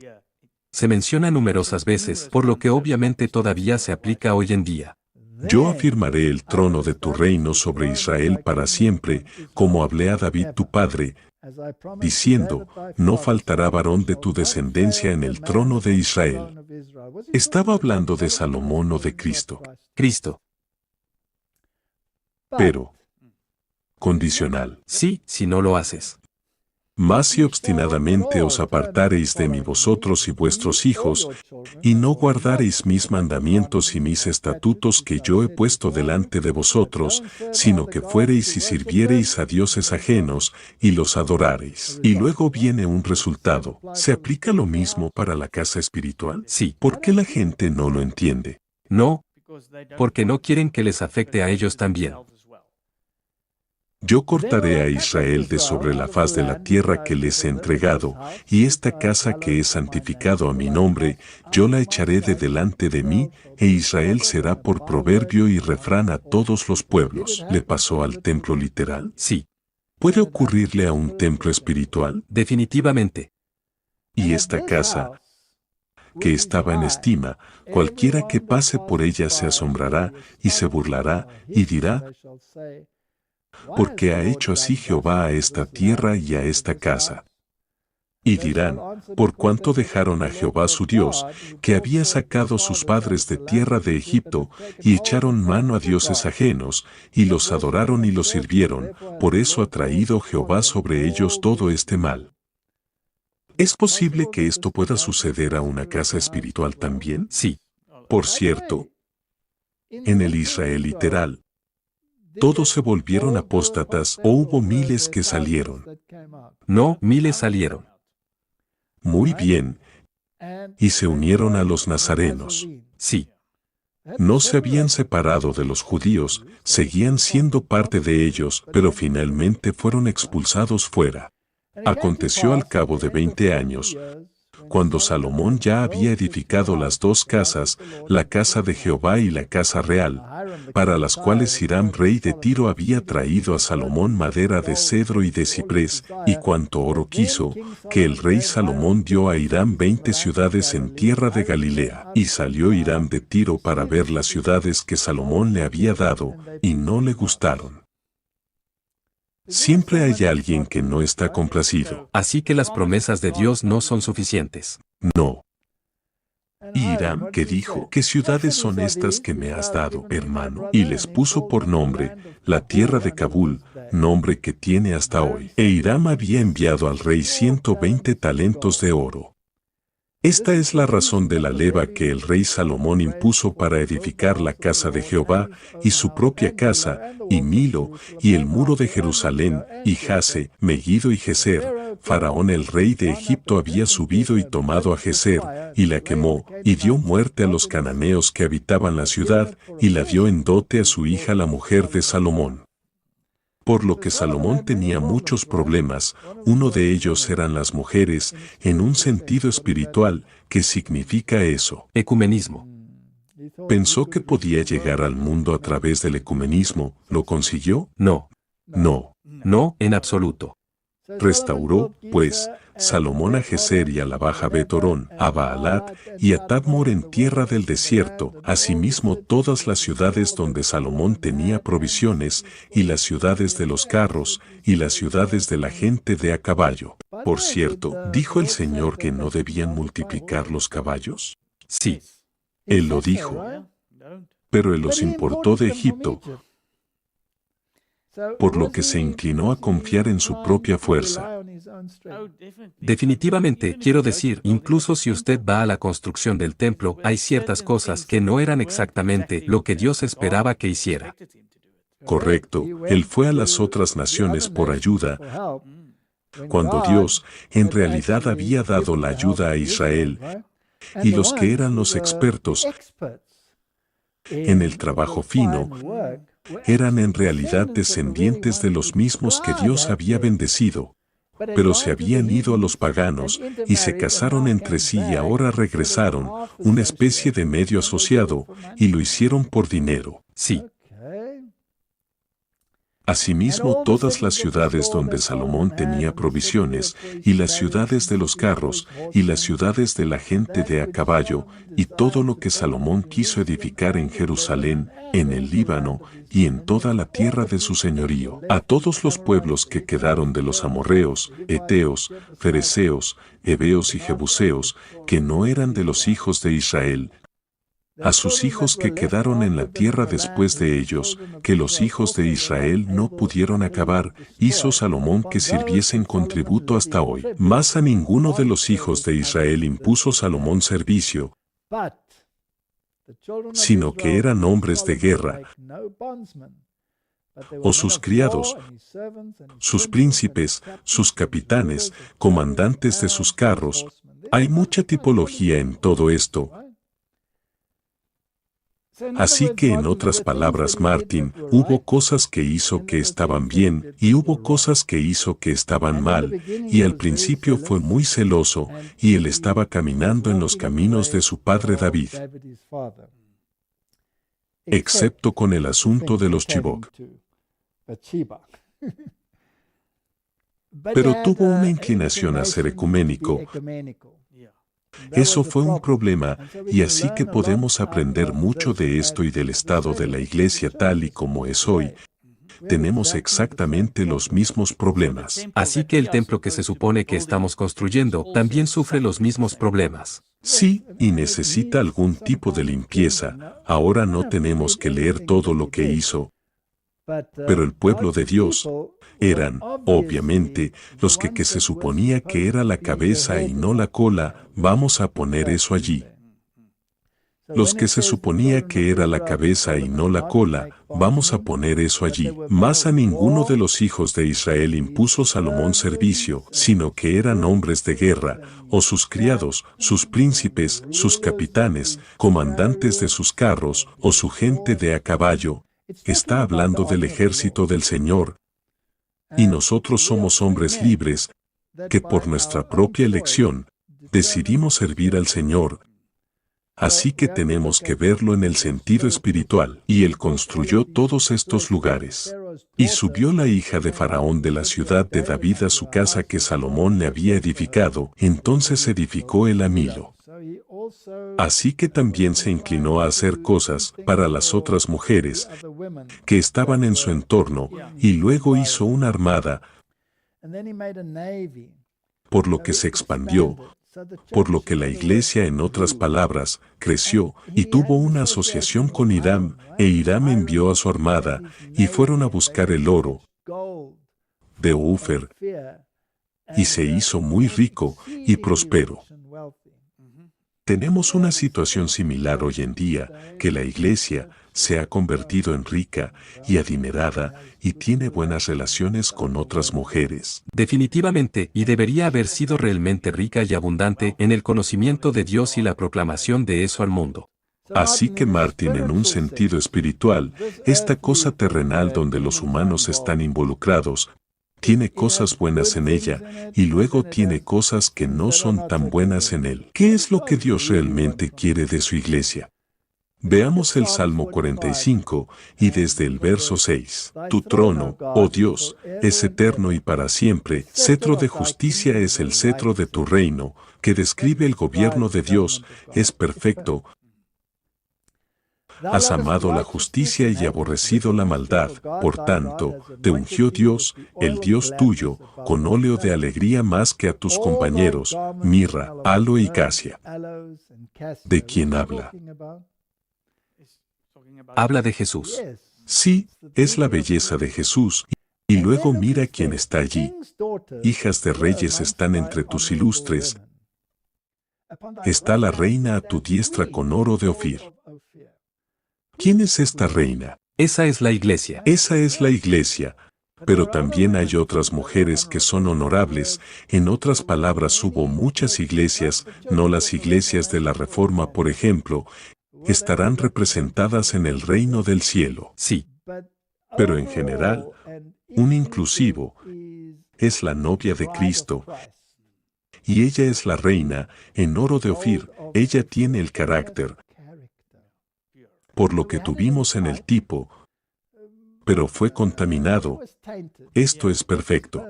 se menciona numerosas veces, por lo que obviamente todavía se aplica hoy en día. Yo afirmaré el trono de tu reino sobre Israel para siempre, como hablé a David tu padre, diciendo: no faltará varón de tu descendencia en el trono de Israel. ¿Estaba hablando de Salomón o de Cristo? Cristo. Pero, condicional. Sí, si no lo haces. Mas si obstinadamente os apartareis de mí vosotros y vuestros hijos, y no guardareis mis mandamientos y mis estatutos que yo he puesto delante de vosotros, sino que fuereis y sirviereis a dioses ajenos, y los adorareis. Y luego viene un resultado. ¿Se aplica lo mismo para la casa espiritual? Sí. ¿Por qué la gente no lo entiende? No, porque no quieren que les afecte a ellos también. Yo cortaré a Israel de sobre la faz de la tierra que les he entregado, y esta casa que he santificado a mi nombre, yo la echaré de delante de mí, e Israel será por proverbio y refrán a todos los pueblos. ¿Le pasó al templo literal? Sí. ¿Puede ocurrirle a un templo espiritual? Definitivamente. Y esta casa, que estaba en estima, cualquiera que pase por ella se asombrará, y se burlará, y dirá: ¿por qué ha hecho así Jehová a esta tierra y a esta casa? Y dirán: por cuanto dejaron a Jehová su Dios, que había sacado sus padres de tierra de Egipto, y echaron mano a dioses ajenos, y los adoraron y los sirvieron, por eso ha traído Jehová sobre ellos todo este mal. ¿Es posible que esto pueda suceder a una casa espiritual también? Sí. Por cierto, en el Israel literal, todos se volvieron apóstatas o hubo miles que salieron. No, miles salieron. Muy bien, y se unieron a los nazarenos. Sí. No se habían separado de los judíos, seguían siendo parte de ellos, pero finalmente fueron expulsados fuera. Aconteció al cabo de 20 años, cuando Salomón ya había edificado las dos casas, la casa de Jehová y la casa real, para las cuales Hiram rey de Tiro había traído a Salomón madera de cedro y de ciprés, y cuanto oro quiso, que el rey Salomón dio a Hiram 20 ciudades en tierra de Galilea. Y salió Hiram de Tiro para ver las ciudades que Salomón le había dado, y no le gustaron. Siempre hay alguien que no está complacido. Así que las promesas de Dios no son suficientes. No. Y Hiram, que dijo, ¿qué ciudades son estas que me has dado, hermano? Y les puso por nombre, la tierra de Kabul, nombre que tiene hasta hoy. E Hiram había enviado al rey 120 talentos de oro. Esta es la razón de la leva que el rey Salomón impuso para edificar la casa de Jehová, y su propia casa, y Milo, y el muro de Jerusalén, y Jase, Megiddo y Geser. Faraón el rey de Egipto había subido y tomado a Geser, y la quemó, y dio muerte a los cananeos que habitaban la ciudad, y la dio en dote a su hija la mujer de Salomón. Por lo que Salomón tenía muchos problemas, uno de ellos eran las mujeres, en un sentido espiritual. ¿Qué significa eso? Ecumenismo. Pensó que podía llegar al mundo a través del ecumenismo. ¿Lo consiguió? No. No. No, en absoluto. Restauró, pues, Salomón a Geser y a la baja Betorón, a Baalat y a Tadmor en tierra del desierto, asimismo todas las ciudades donde Salomón tenía provisiones, y las ciudades de los carros, y las ciudades de la gente de a caballo. Por cierto, ¿dijo el Señor que no debían multiplicar los caballos? Sí. Él lo dijo, pero Él los importó de Egipto, por lo que se inclinó a confiar en su propia fuerza. Definitivamente, quiero decir, incluso si usted va a la construcción del templo, hay ciertas cosas que no eran exactamente lo que Dios esperaba que hiciera. Correcto, Él fue a las otras naciones por ayuda, cuando Dios, en realidad, había dado la ayuda a Israel, y los que eran los expertos en el trabajo fino, eran en realidad descendientes de los mismos que Dios había bendecido, pero se habían ido a los paganos y se casaron entre sí y ahora regresaron, una especie de medio asociado, y lo hicieron por dinero. Sí. Asimismo, todas las ciudades donde Salomón tenía provisiones, y las ciudades de los carros, y las ciudades de la gente de a caballo, y todo lo que Salomón quiso edificar en Jerusalén, en el Líbano, y en toda la tierra de su señorío, a todos los pueblos que quedaron de los amorreos, heteos, fereceos, heveos y jebuseos, que no eran de los hijos de Israel, a sus hijos que quedaron en la tierra después de ellos, que los hijos de Israel no pudieron acabar, hizo Salomón que sirviesen con tributo hasta hoy. Mas a ninguno de los hijos de Israel impuso Salomón servicio, sino que eran hombres de guerra, o sus criados, sus príncipes, sus capitanes, comandantes de sus carros. Hay mucha tipología en todo esto. Así que, en otras palabras, Martín, hubo cosas que hizo que estaban bien, y hubo cosas que hizo que estaban mal, y al principio fue muy celoso, y él estaba caminando en los caminos de su padre David, excepto con el asunto de los chibok. Pero tuvo una inclinación a ser ecuménico. Eso fue un problema, y así que podemos aprender mucho de esto y del estado de la iglesia tal y como es hoy. Tenemos exactamente los mismos problemas. Así que el templo que se supone que estamos construyendo también sufre los mismos problemas. Sí, y necesita algún tipo de limpieza. Ahora no tenemos que leer todo lo que hizo, Pero el pueblo de Dios eran, obviamente, los que se suponía que era la cabeza y no la cola. Vamos a poner eso allí. Los que se suponía que era la cabeza y no la cola, vamos a poner eso allí. Mas a ninguno de los hijos de Israel impuso Salomón servicio, sino que eran hombres de guerra, o sus criados, sus príncipes, sus capitanes, comandantes de sus carros, o su gente de a caballo. Está hablando del ejército del Señor. Y nosotros somos hombres libres, que por nuestra propia elección, decidimos servir al Señor. Así que tenemos que verlo en el sentido espiritual. Y él construyó todos estos lugares. Y subió la hija de Faraón de la ciudad de David a su casa que Salomón le había edificado. Entonces edificó él a Milo. Así que también se inclinó a hacer cosas para las otras mujeres que estaban en su entorno, y luego hizo una armada, por lo que se expandió, por lo que la iglesia, en otras palabras, creció y tuvo una asociación con Hiram, e Hiram envió a su armada, y fueron a buscar el oro de Ofer, y se hizo muy rico y próspero. Tenemos una situación similar hoy en día, que la iglesia se ha convertido en rica y adinerada y tiene buenas relaciones con otras mujeres. Definitivamente, y debería haber sido realmente rica y abundante en el conocimiento de Dios y la proclamación de eso al mundo. Así que Martín, en un sentido espiritual, esta cosa terrenal donde los humanos están involucrados, tiene cosas buenas en ella, y luego tiene cosas que no son tan buenas en él. ¿Qué es lo que Dios realmente quiere de su iglesia? Veamos el Salmo 45, y desde el verso 6. Tu trono, oh Dios, es eterno y para siempre, cetro de justicia es el cetro de tu reino, que describe el gobierno de Dios, es perfecto. Has amado la justicia y aborrecido la maldad, por tanto, te ungió Dios, el Dios tuyo, con óleo de alegría más que a tus compañeros, mirra, aloe y casia. ¿De quién habla? Habla de Jesús. Sí, es la belleza de Jesús. Y luego mira quién está allí. Hijas de reyes están entre tus ilustres. Está la reina a tu diestra con oro de Ofir. ¿Quién es esta reina? Esa es la iglesia. Esa es la iglesia. Pero también hay otras mujeres que son honorables. En otras palabras, hubo muchas iglesias, no las iglesias de la Reforma, por ejemplo, estarán representadas en el reino del cielo. Sí. Pero en general, un inclusivo es la novia de Cristo. Y ella es la reina, en oro de Ofir. Ella tiene el carácter, por lo que tuvimos en el tipo, pero fue contaminado. Esto es perfecto.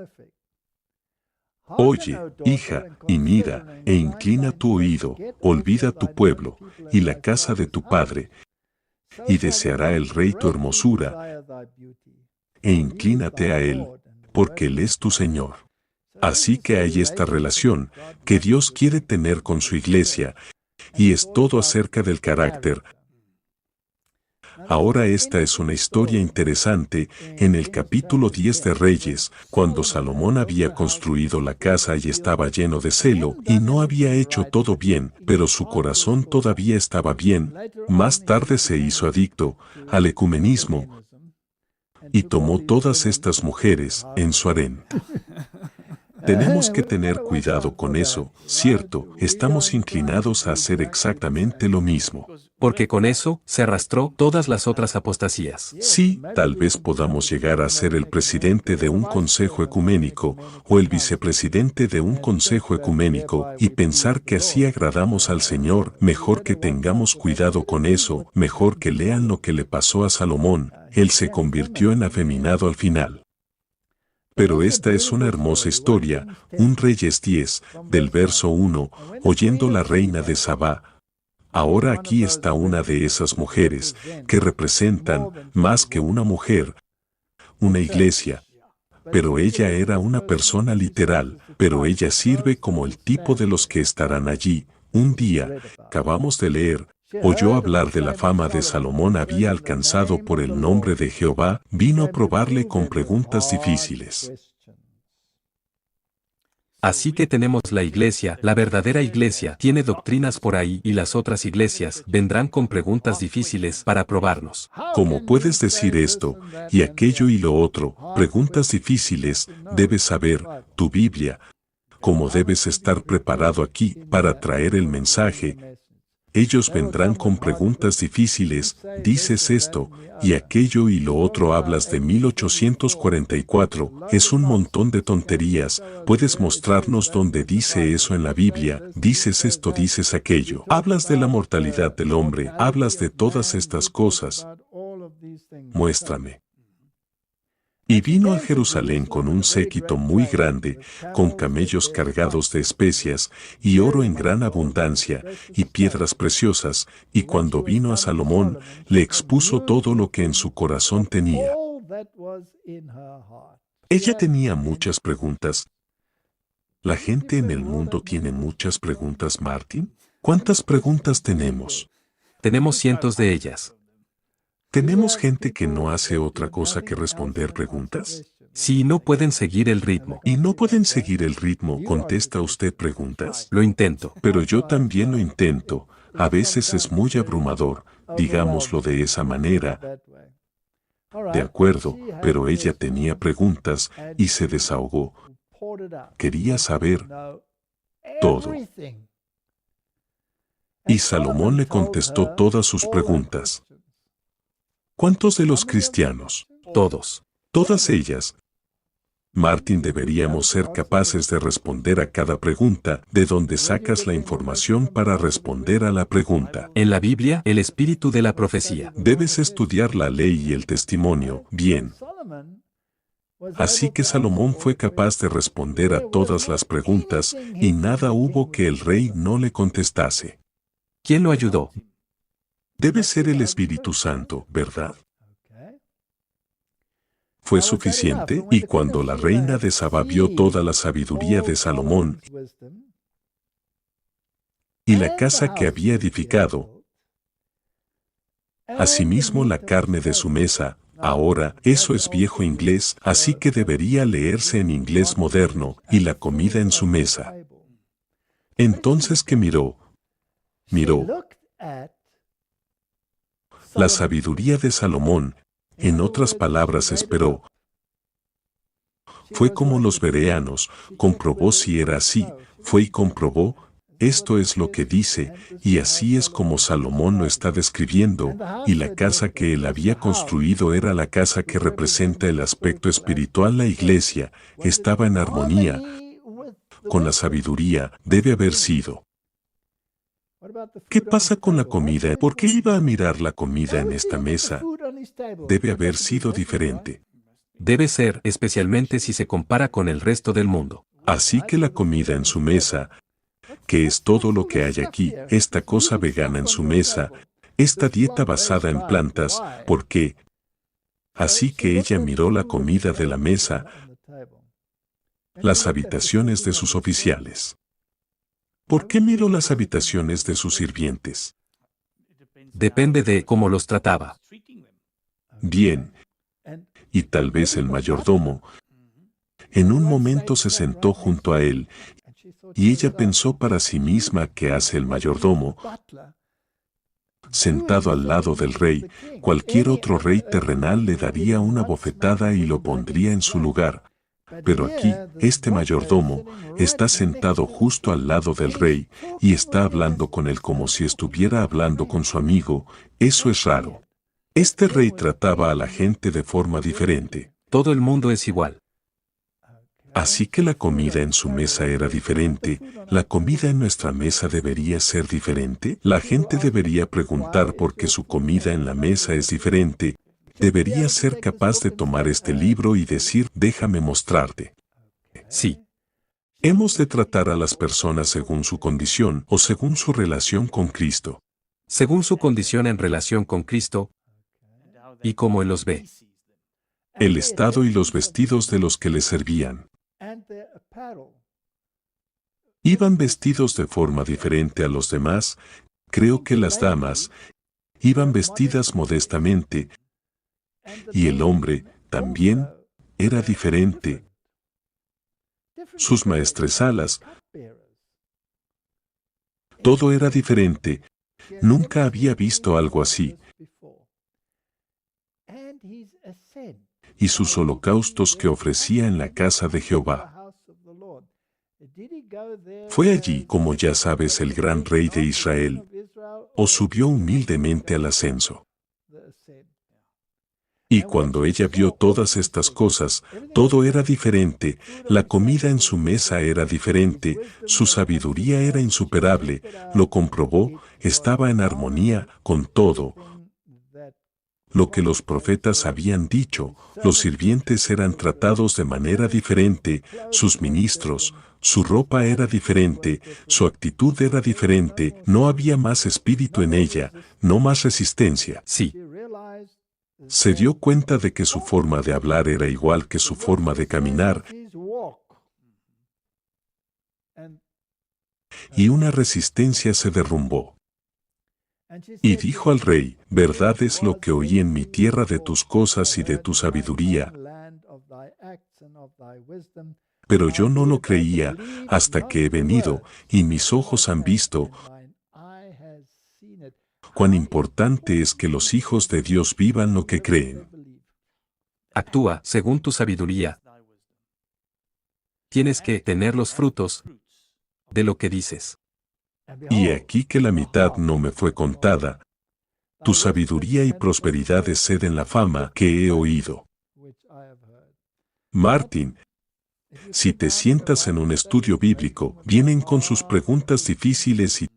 Oye, hija, y mira, e inclina tu oído, olvida tu pueblo, y la casa de tu padre, y deseará el rey tu hermosura, e inclínate a él, porque él es tu Señor. Así que hay esta relación que Dios quiere tener con su iglesia, y es todo acerca del carácter. Ahora esta es una historia interesante. En el capítulo 10 de Reyes, cuando Salomón había construido la casa y estaba lleno de celo, y no había hecho todo bien, pero su corazón todavía estaba bien, más tarde se hizo adicto al ecumenismo y tomó todas estas mujeres en su harén. Tenemos que tener cuidado con eso, ¿cierto? Estamos inclinados a hacer exactamente lo mismo. Porque con eso se arrastró todas las otras apostasías. Sí, tal vez podamos llegar a ser el presidente de un consejo ecuménico o el vicepresidente de un consejo ecuménico y pensar que así agradamos al Señor. Mejor que tengamos cuidado con eso, mejor que lean lo que le pasó a Salomón. Él se convirtió en afeminado al final. Pero esta es una hermosa historia, un Reyes 10, del verso 1, oyendo la reina de Sabá. Ahora aquí está una de esas mujeres que representan, más que una mujer, una iglesia. Pero ella era una persona literal, pero ella sirve como el tipo de los que estarán allí. Un día, acabamos de leer, oyó hablar de la fama de Salomón había alcanzado por el nombre de Jehová, vino a probarle con preguntas difíciles. Así que tenemos la iglesia, la verdadera iglesia, tiene doctrinas por ahí y las otras iglesias vendrán con preguntas difíciles para probarnos. ¿Cómo puedes decir esto y aquello y lo otro? Preguntas difíciles, debes saber, tu Biblia. ¿Cómo debes estar preparado aquí para traer el mensaje? Ellos vendrán con preguntas difíciles, dices esto, y aquello y lo otro hablas de 1844, es un montón de tonterías, puedes mostrarnos dónde dice eso en la Biblia, dices esto, dices aquello, hablas de la mortalidad del hombre, hablas de todas estas cosas, muéstrame. Y vino a Jerusalén con un séquito muy grande, con camellos cargados de especias, y oro en gran abundancia, y piedras preciosas, y cuando vino a Salomón, le expuso todo lo que en su corazón tenía. Ella tenía muchas preguntas. ¿La gente en el mundo tiene muchas preguntas, Martin? ¿Cuántas preguntas tenemos? Tenemos cientos de ellas. ¿Tenemos gente que no hace otra cosa que responder preguntas? Si no pueden seguir el ritmo. ¿Y no pueden seguir el ritmo? ¿Contesta usted preguntas? Lo intento. Pero yo también lo intento. A veces es muy abrumador, digámoslo de esa manera. De acuerdo, pero ella tenía preguntas y se desahogó. Quería saber todo. Y Salomón le contestó todas sus preguntas. ¿Cuántos de los cristianos? Todos. Todas ellas. Martin, deberíamos ser capaces de responder a cada pregunta, de donde sacas la información para responder a la pregunta. En la Biblia, el espíritu de la profecía. Debes estudiar la ley y el testimonio, bien. Así que Salomón fue capaz de responder a todas las preguntas, y nada hubo que el rey no le contestase. ¿Quién lo ayudó? Debe ser el Espíritu Santo, ¿verdad? Fue suficiente, y cuando la reina de Saba vio toda la sabiduría de Salomón y la casa que había edificado, asimismo la carne de su mesa, ahora, eso es viejo inglés, así que debería leerse en inglés moderno, y la comida en su mesa. Entonces, ¿qué miró? Miró la sabiduría de Salomón, en otras palabras esperó. Fue como los bereanos, comprobó si era así, fue y comprobó, esto es lo que dice, y así es como Salomón lo está describiendo, y la casa que él había construido era la casa que representa el aspecto espiritual. La iglesia estaba en armonía con la sabiduría, debe haber sido. ¿Qué pasa con la comida? ¿Por qué iba a mirar la comida en esta mesa? Debe haber sido diferente. Debe ser, especialmente si se compara con el resto del mundo. Así que la comida en su mesa, que es todo lo que hay aquí, esta cosa vegana en su mesa, esta dieta basada en plantas, ¿por qué? Así que ella miró la comida de la mesa, las habitaciones de sus oficiales. ¿Por qué miró las habitaciones de sus sirvientes? Depende de cómo los trataba. Bien. Y tal vez el mayordomo. En un momento se sentó junto a él, y ella pensó para sí misma, ¿qué hace el mayordomo? Sentado al lado del rey, cualquier otro rey terrenal le daría una bofetada y lo pondría en su lugar. Pero aquí, este mayordomo está sentado justo al lado del rey y está hablando con él como si estuviera hablando con su amigo. Eso es raro. Este rey trataba a la gente de forma diferente. Todo el mundo es igual. Así que la comida en su mesa era diferente. ¿La comida en nuestra mesa debería ser diferente? La gente debería preguntar por qué su comida en la mesa es diferente. Debería ser capaz de tomar este libro y decir, déjame mostrarte. Sí. Hemos de tratar a las personas según su condición o según su relación con Cristo. Según su condición en relación con Cristo y cómo Él los ve. El estado y los vestidos de los que le servían. Iban vestidos de forma diferente a los demás. Creo que las damas iban vestidas modestamente y el hombre también era diferente. Sus maestresalas, todo era diferente. Nunca había visto algo así. Y sus holocaustos que ofrecía en la casa de Jehová. ¿Fue allí, como ya sabes, el gran rey de Israel, o subió humildemente al ascenso? Y cuando ella vio todas estas cosas, todo era diferente, la comida en su mesa era diferente, su sabiduría era insuperable, lo comprobó, estaba en armonía con todo lo que los profetas habían dicho, los sirvientes eran tratados de manera diferente, sus ministros, su ropa era diferente, su actitud era diferente, no había más espíritu en ella, no más resistencia. Sí. Se dio cuenta de que su forma de hablar era igual que su forma de caminar, y una resistencia se derrumbó. Y dijo al rey, verdad es lo que oí en mi tierra de tus cosas y de tu sabiduría, pero yo no lo creía hasta que he venido y mis ojos han visto cuán importante es que los hijos de Dios vivan lo que creen. Actúa según tu sabiduría. Tienes que tener los frutos de lo que dices. Y aquí que la mitad no me fue contada. Tu sabiduría y prosperidad exceden la fama que he oído. Martín, si te sientas en un estudio bíblico, vienen con sus preguntas difíciles y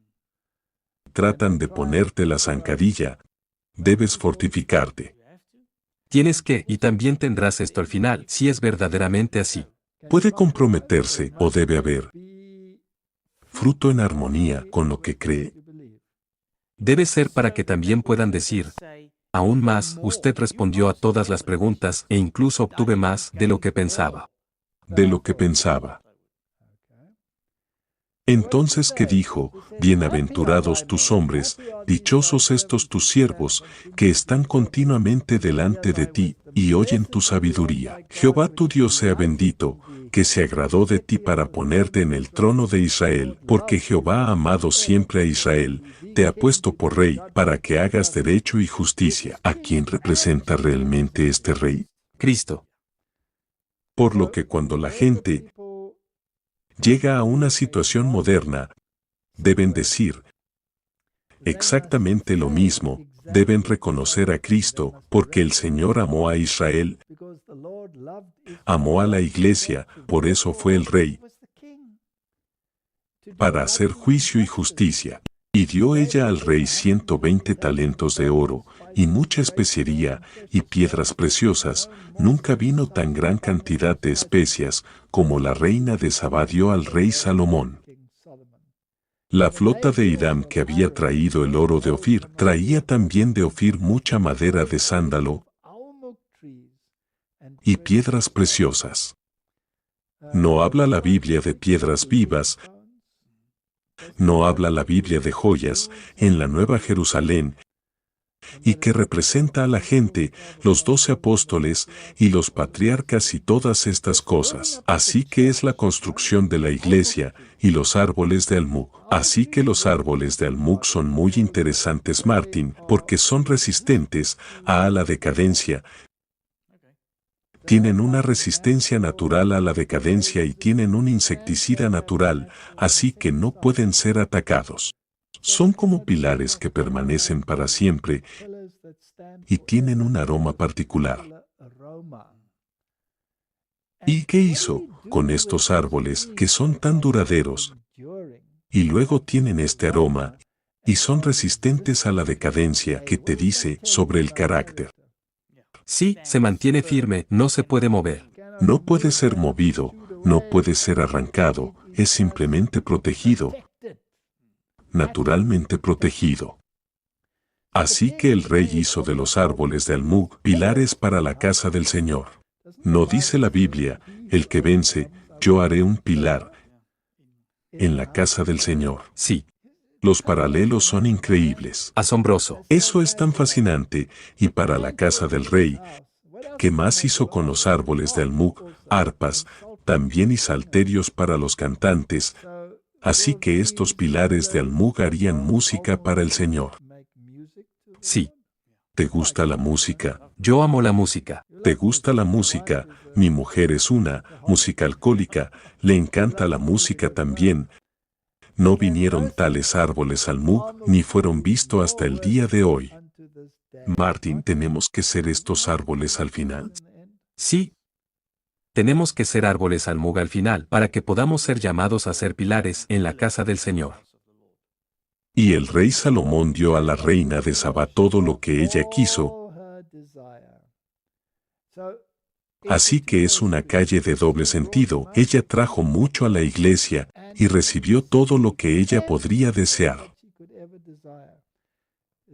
tratan de ponerte la zancadilla. Debes fortificarte. Tienes que, y también tendrás esto al final, si es verdaderamente así. Puede comprometerse o debe haber fruto en armonía con lo que cree. Debe ser para que también puedan decir, aún más, usted respondió a todas las preguntas e incluso obtuve más de lo que pensaba. De lo que pensaba. Entonces que dijo, bienaventurados tus hombres, dichosos estos tus siervos, que están continuamente delante de ti, y oyen tu sabiduría. Jehová tu Dios sea bendito, que se agradó de ti para ponerte en el trono de Israel, porque Jehová ha amado siempre a Israel, te ha puesto por rey, para que hagas derecho y justicia. ¿A quién representa realmente este rey? Cristo. Por lo que cuando la gente llega a una situación moderna, deben decir exactamente lo mismo, deben reconocer a Cristo, porque el Señor amó a Israel, amó a la iglesia, por eso fue el rey, para hacer juicio y justicia. Y dio ella al rey 120 talentos de oro, y mucha especiería, y piedras preciosas. Nunca vino tan gran cantidad de especias, como la reina de Sabá dio al rey Salomón. La flota de Hiram que había traído el oro de Ofir, traía también de Ofir mucha madera de sándalo, y piedras preciosas. No habla la Biblia de piedras vivas, no habla la Biblia de joyas en la Nueva Jerusalén, y que representa a la gente, los 12 apóstoles y los patriarcas y todas estas cosas. Así que es la construcción de la iglesia y los árboles de almug. Así que los árboles de almug son muy interesantes, Martín, porque son resistentes a la decadencia. Tienen una resistencia natural a la decadencia y tienen un insecticida natural, así que no pueden ser atacados. Son como pilares que permanecen para siempre y tienen un aroma particular. ¿Y qué hizo con estos árboles que son tan duraderos y luego tienen este aroma y son resistentes a la decadencia que te dice sobre el carácter? Sí, se mantiene firme, no se puede mover. No puede ser movido, no puede ser arrancado, es simplemente protegido, naturalmente protegido. Así que el rey hizo de los árboles de almug pilares para la casa del Señor. No dice la Biblia, el que vence, yo haré un pilar en la casa del Señor. Sí. Los paralelos son increíbles. Asombroso. Eso es tan fascinante, y para la casa del rey, ¿qué más hizo con los árboles de almug, arpas, también y salterios para los cantantes? Así que estos pilares de almug harían música para el Señor. Sí, ¿Te gusta la música? yo amo la música. ¿Te gusta la música? Mi mujer es una música alcohólica, le encanta la música también. No vinieron tales árboles almug ni fueron vistos hasta el día de hoy. Martin, ¿tenemos que ser estos árboles al final? Sí. Tenemos que ser árboles almug al final para que podamos ser llamados a ser pilares en la casa del Señor. Y el rey Salomón dio a la reina de Sabá todo lo que ella quiso. Así que es una calle de doble sentido. Ella trajo mucho a la iglesia y recibió todo lo que ella podría desear.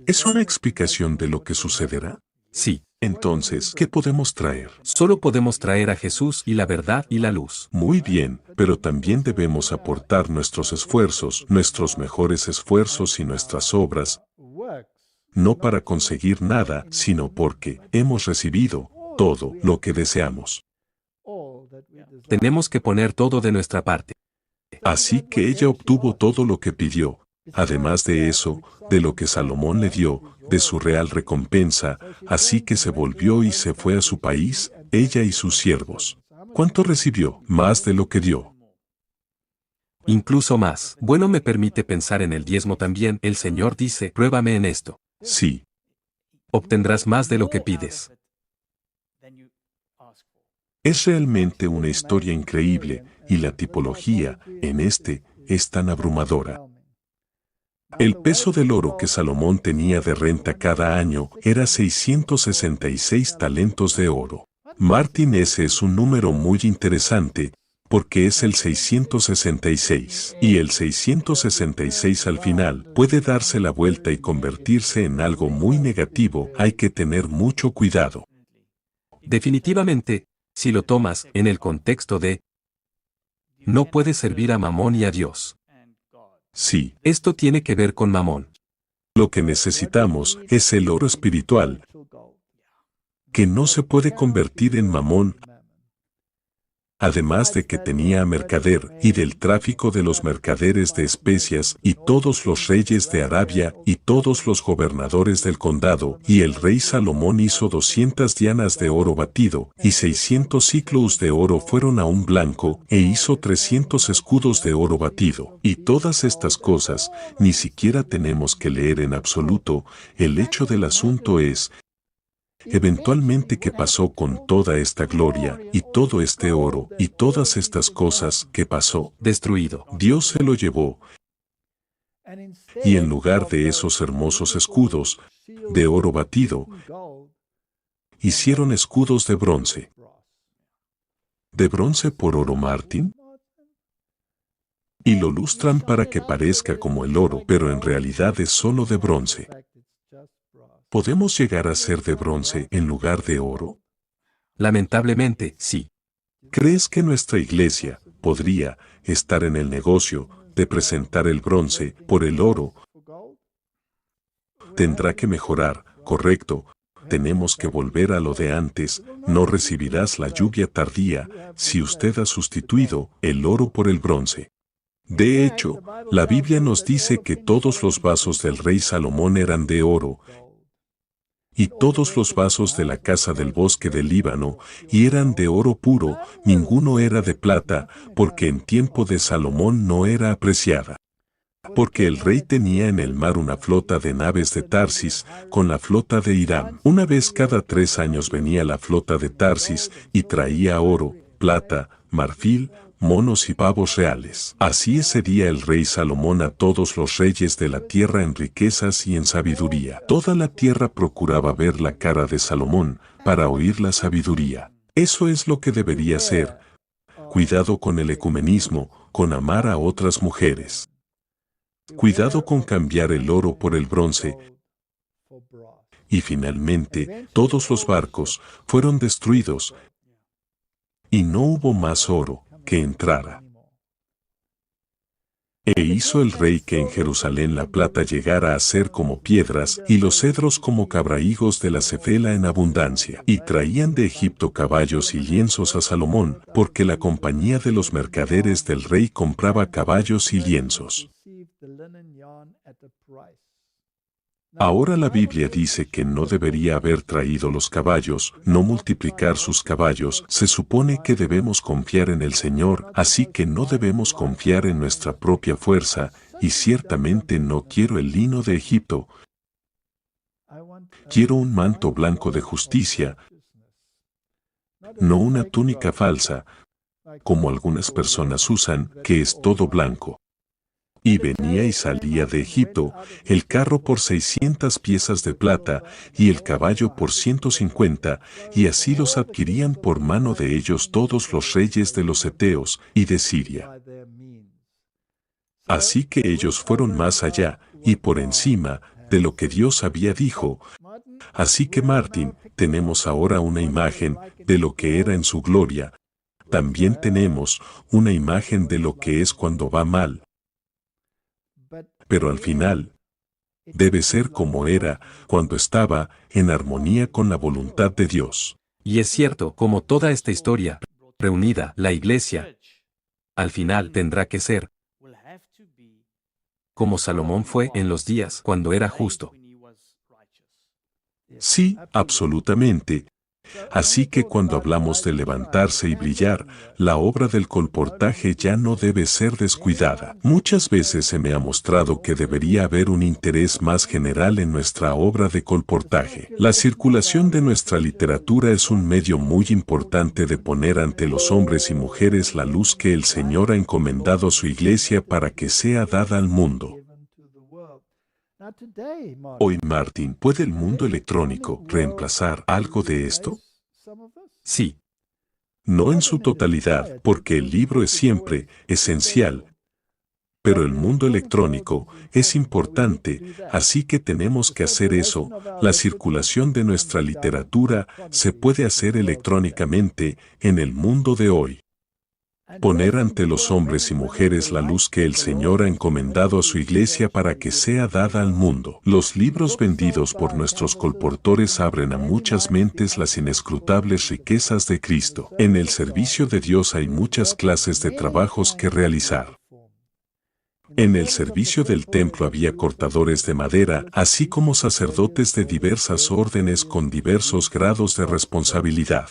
¿Es una explicación de lo que sucederá? Sí. Entonces, ¿qué podemos traer? Solo podemos traer a Jesús y la verdad y la luz. Muy bien, pero también debemos aportar nuestros esfuerzos, nuestros mejores esfuerzos y nuestras obras, no para conseguir nada, sino porque hemos recibido todo lo que deseamos. Tenemos que poner todo de nuestra parte. Así que ella obtuvo todo lo que pidió. Además de eso, de lo que Salomón le dio, de su real recompensa, así que se volvió y se fue a su país, ella y sus siervos. ¿Cuánto recibió? Más de lo que dio. Incluso más. Bueno, me permite pensar en el diezmo también. El Señor dice, pruébame en esto. Sí. Obtendrás más de lo que pides. Es realmente una historia increíble, y la tipología, en es tan abrumadora. El peso del oro que Salomón tenía de renta cada año era 666 talentos de oro. Martin, ese es un número muy interesante, porque es el 666. Y el 666 al final puede darse la vuelta y convertirse en algo muy negativo. Hay que tener mucho cuidado. Definitivamente, si lo tomas en el contexto de no puedes servir a Mamón y a Dios. Sí. Esto tiene que ver con Mamón. Lo que necesitamos es el oro espiritual, que no se puede convertir en mamón. Además de que tenía a mercader y del tráfico de los mercaderes de especias y todos los reyes de Arabia y todos los gobernadores del condado, y el rey Salomón hizo 200 dianas de oro batido y 600 ciclos de oro fueron a un blanco e hizo 300 escudos de oro batido. Y todas estas cosas ni siquiera tenemos que leer en absoluto. El hecho del asunto es eventualmente qué pasó con toda esta gloria y todo este oro y todas estas cosas. ¿Qué pasó? Destruido. Dios se lo llevó, y en lugar de esos hermosos escudos de oro batido, hicieron escudos de bronce. ¿De bronce por oro, Martin? Y lo lustran para que parezca como el oro, pero en realidad es solo de bronce. ¿Podemos llegar a ser de bronce en lugar de oro? Lamentablemente, sí. ¿Crees que nuestra iglesia podría estar en el negocio de presentar el bronce por el oro? Tendrá que mejorar, correcto. Tenemos que volver a lo de antes. No recibirás la lluvia tardía si usted ha sustituido el oro por el bronce. De hecho, la Biblia nos dice que todos los vasos del rey Salomón eran de oro, y todos los vasos de la casa del bosque del Líbano, y eran de oro puro, ninguno era de plata, porque en tiempo de Salomón no era apreciada. Porque el rey tenía en el mar una flota de naves de Tarsis, con la flota de Irán. Una vez cada 3 años venía la flota de Tarsis, y traía oro, plata, marfil, monos y pavos reales. Así excedía el rey Salomón a todos los reyes de la tierra en riquezas y en sabiduría. Toda la tierra procuraba ver la cara de Salomón, para oír la sabiduría. Eso es lo que debería ser. Cuidado con el ecumenismo, con amar a otras mujeres. Cuidado con cambiar el oro por el bronce. Y finalmente, todos los barcos fueron destruidos, y no hubo más oro que entrara. E hizo el rey que en Jerusalén la plata llegara a ser como piedras, y los cedros como cabrahigos de la cefela en abundancia. Y traían de Egipto caballos y lienzos a Salomón, porque la compañía de los mercaderes del rey compraba caballos y lienzos. Ahora la Biblia dice que no debería haber traído los caballos, no multiplicar sus caballos. Se supone que debemos confiar en el Señor, así que no debemos confiar en nuestra propia fuerza, y ciertamente no quiero el lino de Egipto. Quiero un manto blanco de justicia, no una túnica falsa, como algunas personas usan, que es todo blanco. Y venía y salía de Egipto, el carro por 600 piezas de plata, y el caballo por 150, y así los adquirían por mano de ellos todos los reyes de los heteos y de Siria. Así que ellos fueron más allá, y por encima, de lo que Dios había dicho. Así que Martín, tenemos ahora una imagen de lo que era en su gloria. También tenemos una imagen de lo que es cuando va mal. Pero al final, debe ser como era cuando estaba en armonía con la voluntad de Dios. Y es cierto, como toda esta historia, reunida, la iglesia, al final tendrá que ser como Salomón fue en los días cuando era justo. Sí, absolutamente. Así que cuando hablamos de levantarse y brillar, la obra del colportaje ya no debe ser descuidada. Muchas veces se me ha mostrado que debería haber un interés más general en nuestra obra de colportaje. La circulación de nuestra literatura es un medio muy importante de poner ante los hombres y mujeres la luz que el Señor ha encomendado a su iglesia para que sea dada al mundo. Hoy, Martín, ¿puede el mundo electrónico reemplazar algo de esto? Sí. No en su totalidad, porque el libro es siempre esencial. Pero el mundo electrónico es importante, así que tenemos que hacer eso. La circulación de nuestra literatura se puede hacer electrónicamente en el mundo de hoy. Poner ante los hombres y mujeres la luz que el Señor ha encomendado a su iglesia para que sea dada al mundo. Los libros vendidos por nuestros colportores abren a muchas mentes las inescrutables riquezas de Cristo. En el servicio de Dios hay muchas clases de trabajos que realizar. En el servicio del templo había cortadores de madera, así como sacerdotes de diversas órdenes con diversos grados de responsabilidad.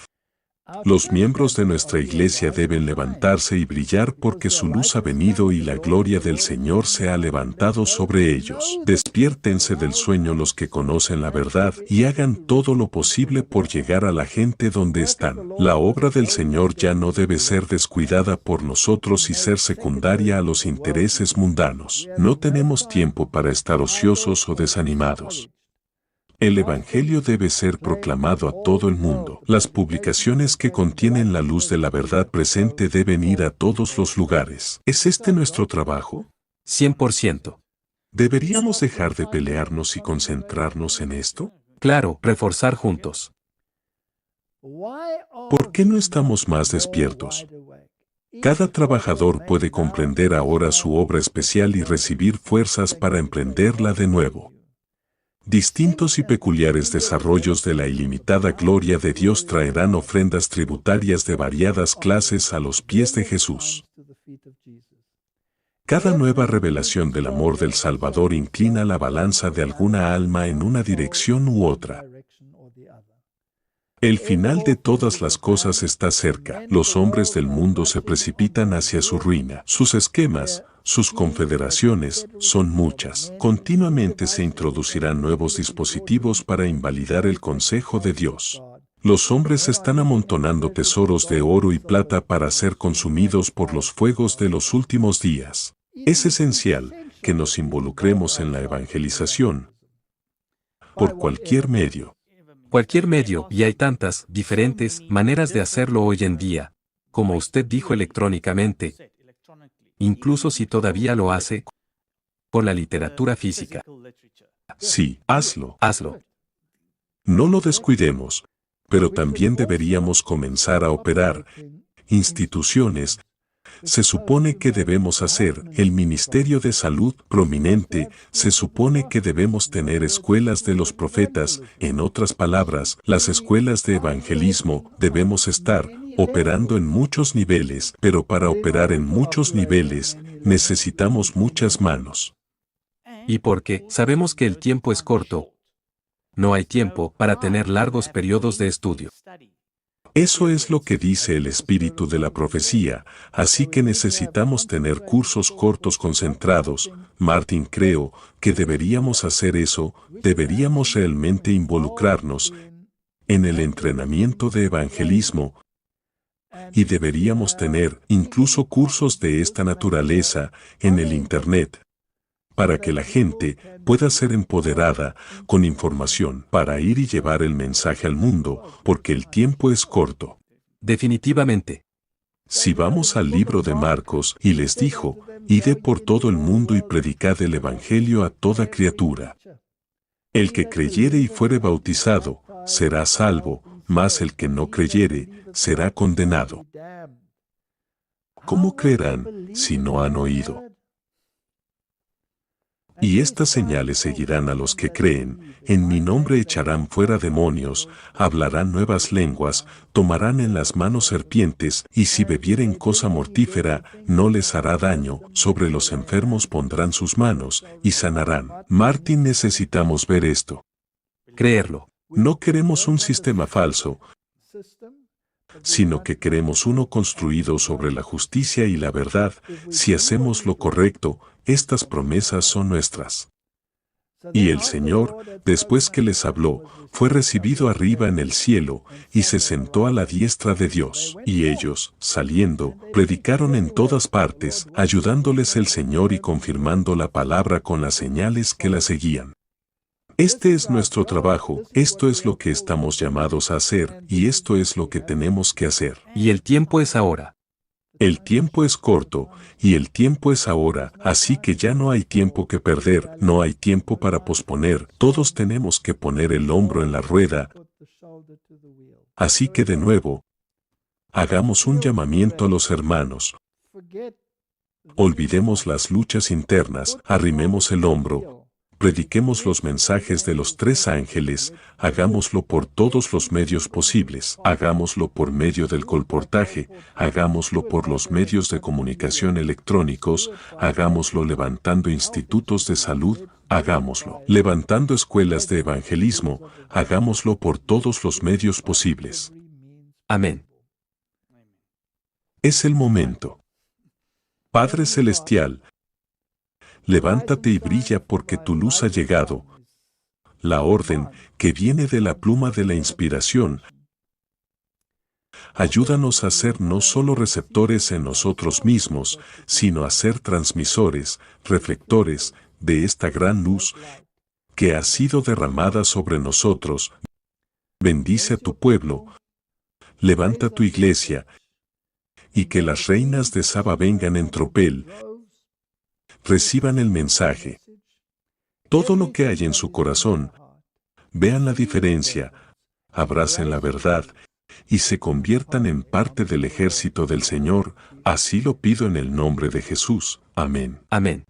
Los miembros de nuestra iglesia deben levantarse y brillar porque su luz ha venido y la gloria del Señor se ha levantado sobre ellos. Despiértense del sueño los que conocen la verdad y hagan todo lo posible por llegar a la gente donde están. La obra del Señor ya no debe ser descuidada por nosotros y ser secundaria a los intereses mundanos. No tenemos tiempo para estar ociosos o desanimados. El Evangelio debe ser proclamado a todo el mundo. Las publicaciones que contienen la luz de la verdad presente deben ir a todos los lugares. ¿Es este nuestro trabajo? 100%. ¿Deberíamos dejar de pelearnos y concentrarnos en esto? Claro, reforzar juntos. ¿Por qué no estamos más despiertos? Cada trabajador puede comprender ahora su obra especial y recibir fuerzas para emprenderla de nuevo. Distintos y peculiares desarrollos de la ilimitada gloria de Dios traerán ofrendas tributarias de variadas clases a los pies de Jesús. Cada nueva revelación del amor del Salvador inclina la balanza de alguna alma en una dirección u otra. El final de todas las cosas está cerca. Los hombres del mundo se precipitan hacia su ruina. Sus esquemas, sus confederaciones, son muchas. Continuamente se introducirán nuevos dispositivos para invalidar el consejo de Dios. Los hombres están amontonando tesoros de oro y plata para ser consumidos por los fuegos de los últimos días. Es esencial que nos involucremos en la evangelización por cualquier medio. Cualquier medio, y hay tantas, diferentes, maneras de hacerlo hoy en día. Como usted dijo electrónicamente, incluso si todavía lo hace, con la literatura física. Sí, hazlo. Hazlo. No lo descuidemos, pero también deberíamos comenzar a operar instituciones se supone que debemos hacer el ministerio de salud prominente, se supone que debemos tener escuelas de los profetas, en otras palabras, las escuelas de evangelismo, debemos estar operando en muchos niveles, pero para operar en muchos niveles, necesitamos muchas manos. Y porque sabemos que el tiempo es corto, no hay tiempo para tener largos periodos de estudio. Eso es lo que dice el espíritu de la profecía, así que necesitamos tener cursos cortos concentrados. Martin, creo que deberíamos hacer eso, deberíamos realmente involucrarnos en el entrenamiento de evangelismo y deberíamos tener incluso cursos de esta naturaleza en el Internet para que la gente pueda ser empoderada con información para ir y llevar el mensaje al mundo, porque el tiempo es corto. Definitivamente. Si vamos al libro de Marcos, y les dijo, id por todo el mundo y predicad el evangelio a toda criatura. El que creyere y fuere bautizado, será salvo, mas el que no creyere, será condenado. ¿Cómo creerán si no han oído? Y estas señales seguirán a los que creen, en mi nombre echarán fuera demonios, hablarán nuevas lenguas, tomarán en las manos serpientes, y si bebieren cosa mortífera, no les hará daño, sobre los enfermos pondrán sus manos, y sanarán. Martín, necesitamos ver esto. Creerlo. No queremos un sistema falso, sino que queremos uno construido sobre la justicia y la verdad. Si hacemos lo correcto, estas promesas son nuestras. Y el Señor, después que les habló, fue recibido arriba en el cielo, y se sentó a la diestra de Dios. Y ellos, saliendo, predicaron en todas partes, ayudándoles el Señor y confirmando la palabra con las señales que la seguían. Este es nuestro trabajo, esto es lo que estamos llamados a hacer, y esto es lo que tenemos que hacer. Y el tiempo es ahora. El tiempo es corto, y el tiempo es ahora, así que ya no hay tiempo que perder, no hay tiempo para posponer, todos tenemos que poner el hombro en la rueda. Así que de nuevo, hagamos un llamamiento a los hermanos. Olvidemos las luchas internas, arrimemos el hombro. Prediquemos los mensajes de los 3 ángeles, hagámoslo por todos los medios posibles, hagámoslo por medio del colportaje, hagámoslo por los medios de comunicación electrónicos, hagámoslo levantando institutos de salud, hagámoslo levantando escuelas de evangelismo, hagámoslo por todos los medios posibles. Amén. Es el momento. Padre Celestial, levántate y brilla porque tu luz ha llegado. La orden que viene de la pluma de la inspiración. Ayúdanos a ser no solo receptores en nosotros mismos, sino a ser transmisores, reflectores de esta gran luz que ha sido derramada sobre nosotros. Bendice a tu pueblo. Levanta tu iglesia. Y que las reinas de Saba vengan en tropel. Reciban el mensaje. Todo lo que hay en su corazón. Vean la diferencia. Abracen la verdad. Y se conviertan en parte del ejército del Señor. Así lo pido en el nombre de Jesús. Amén. Amén.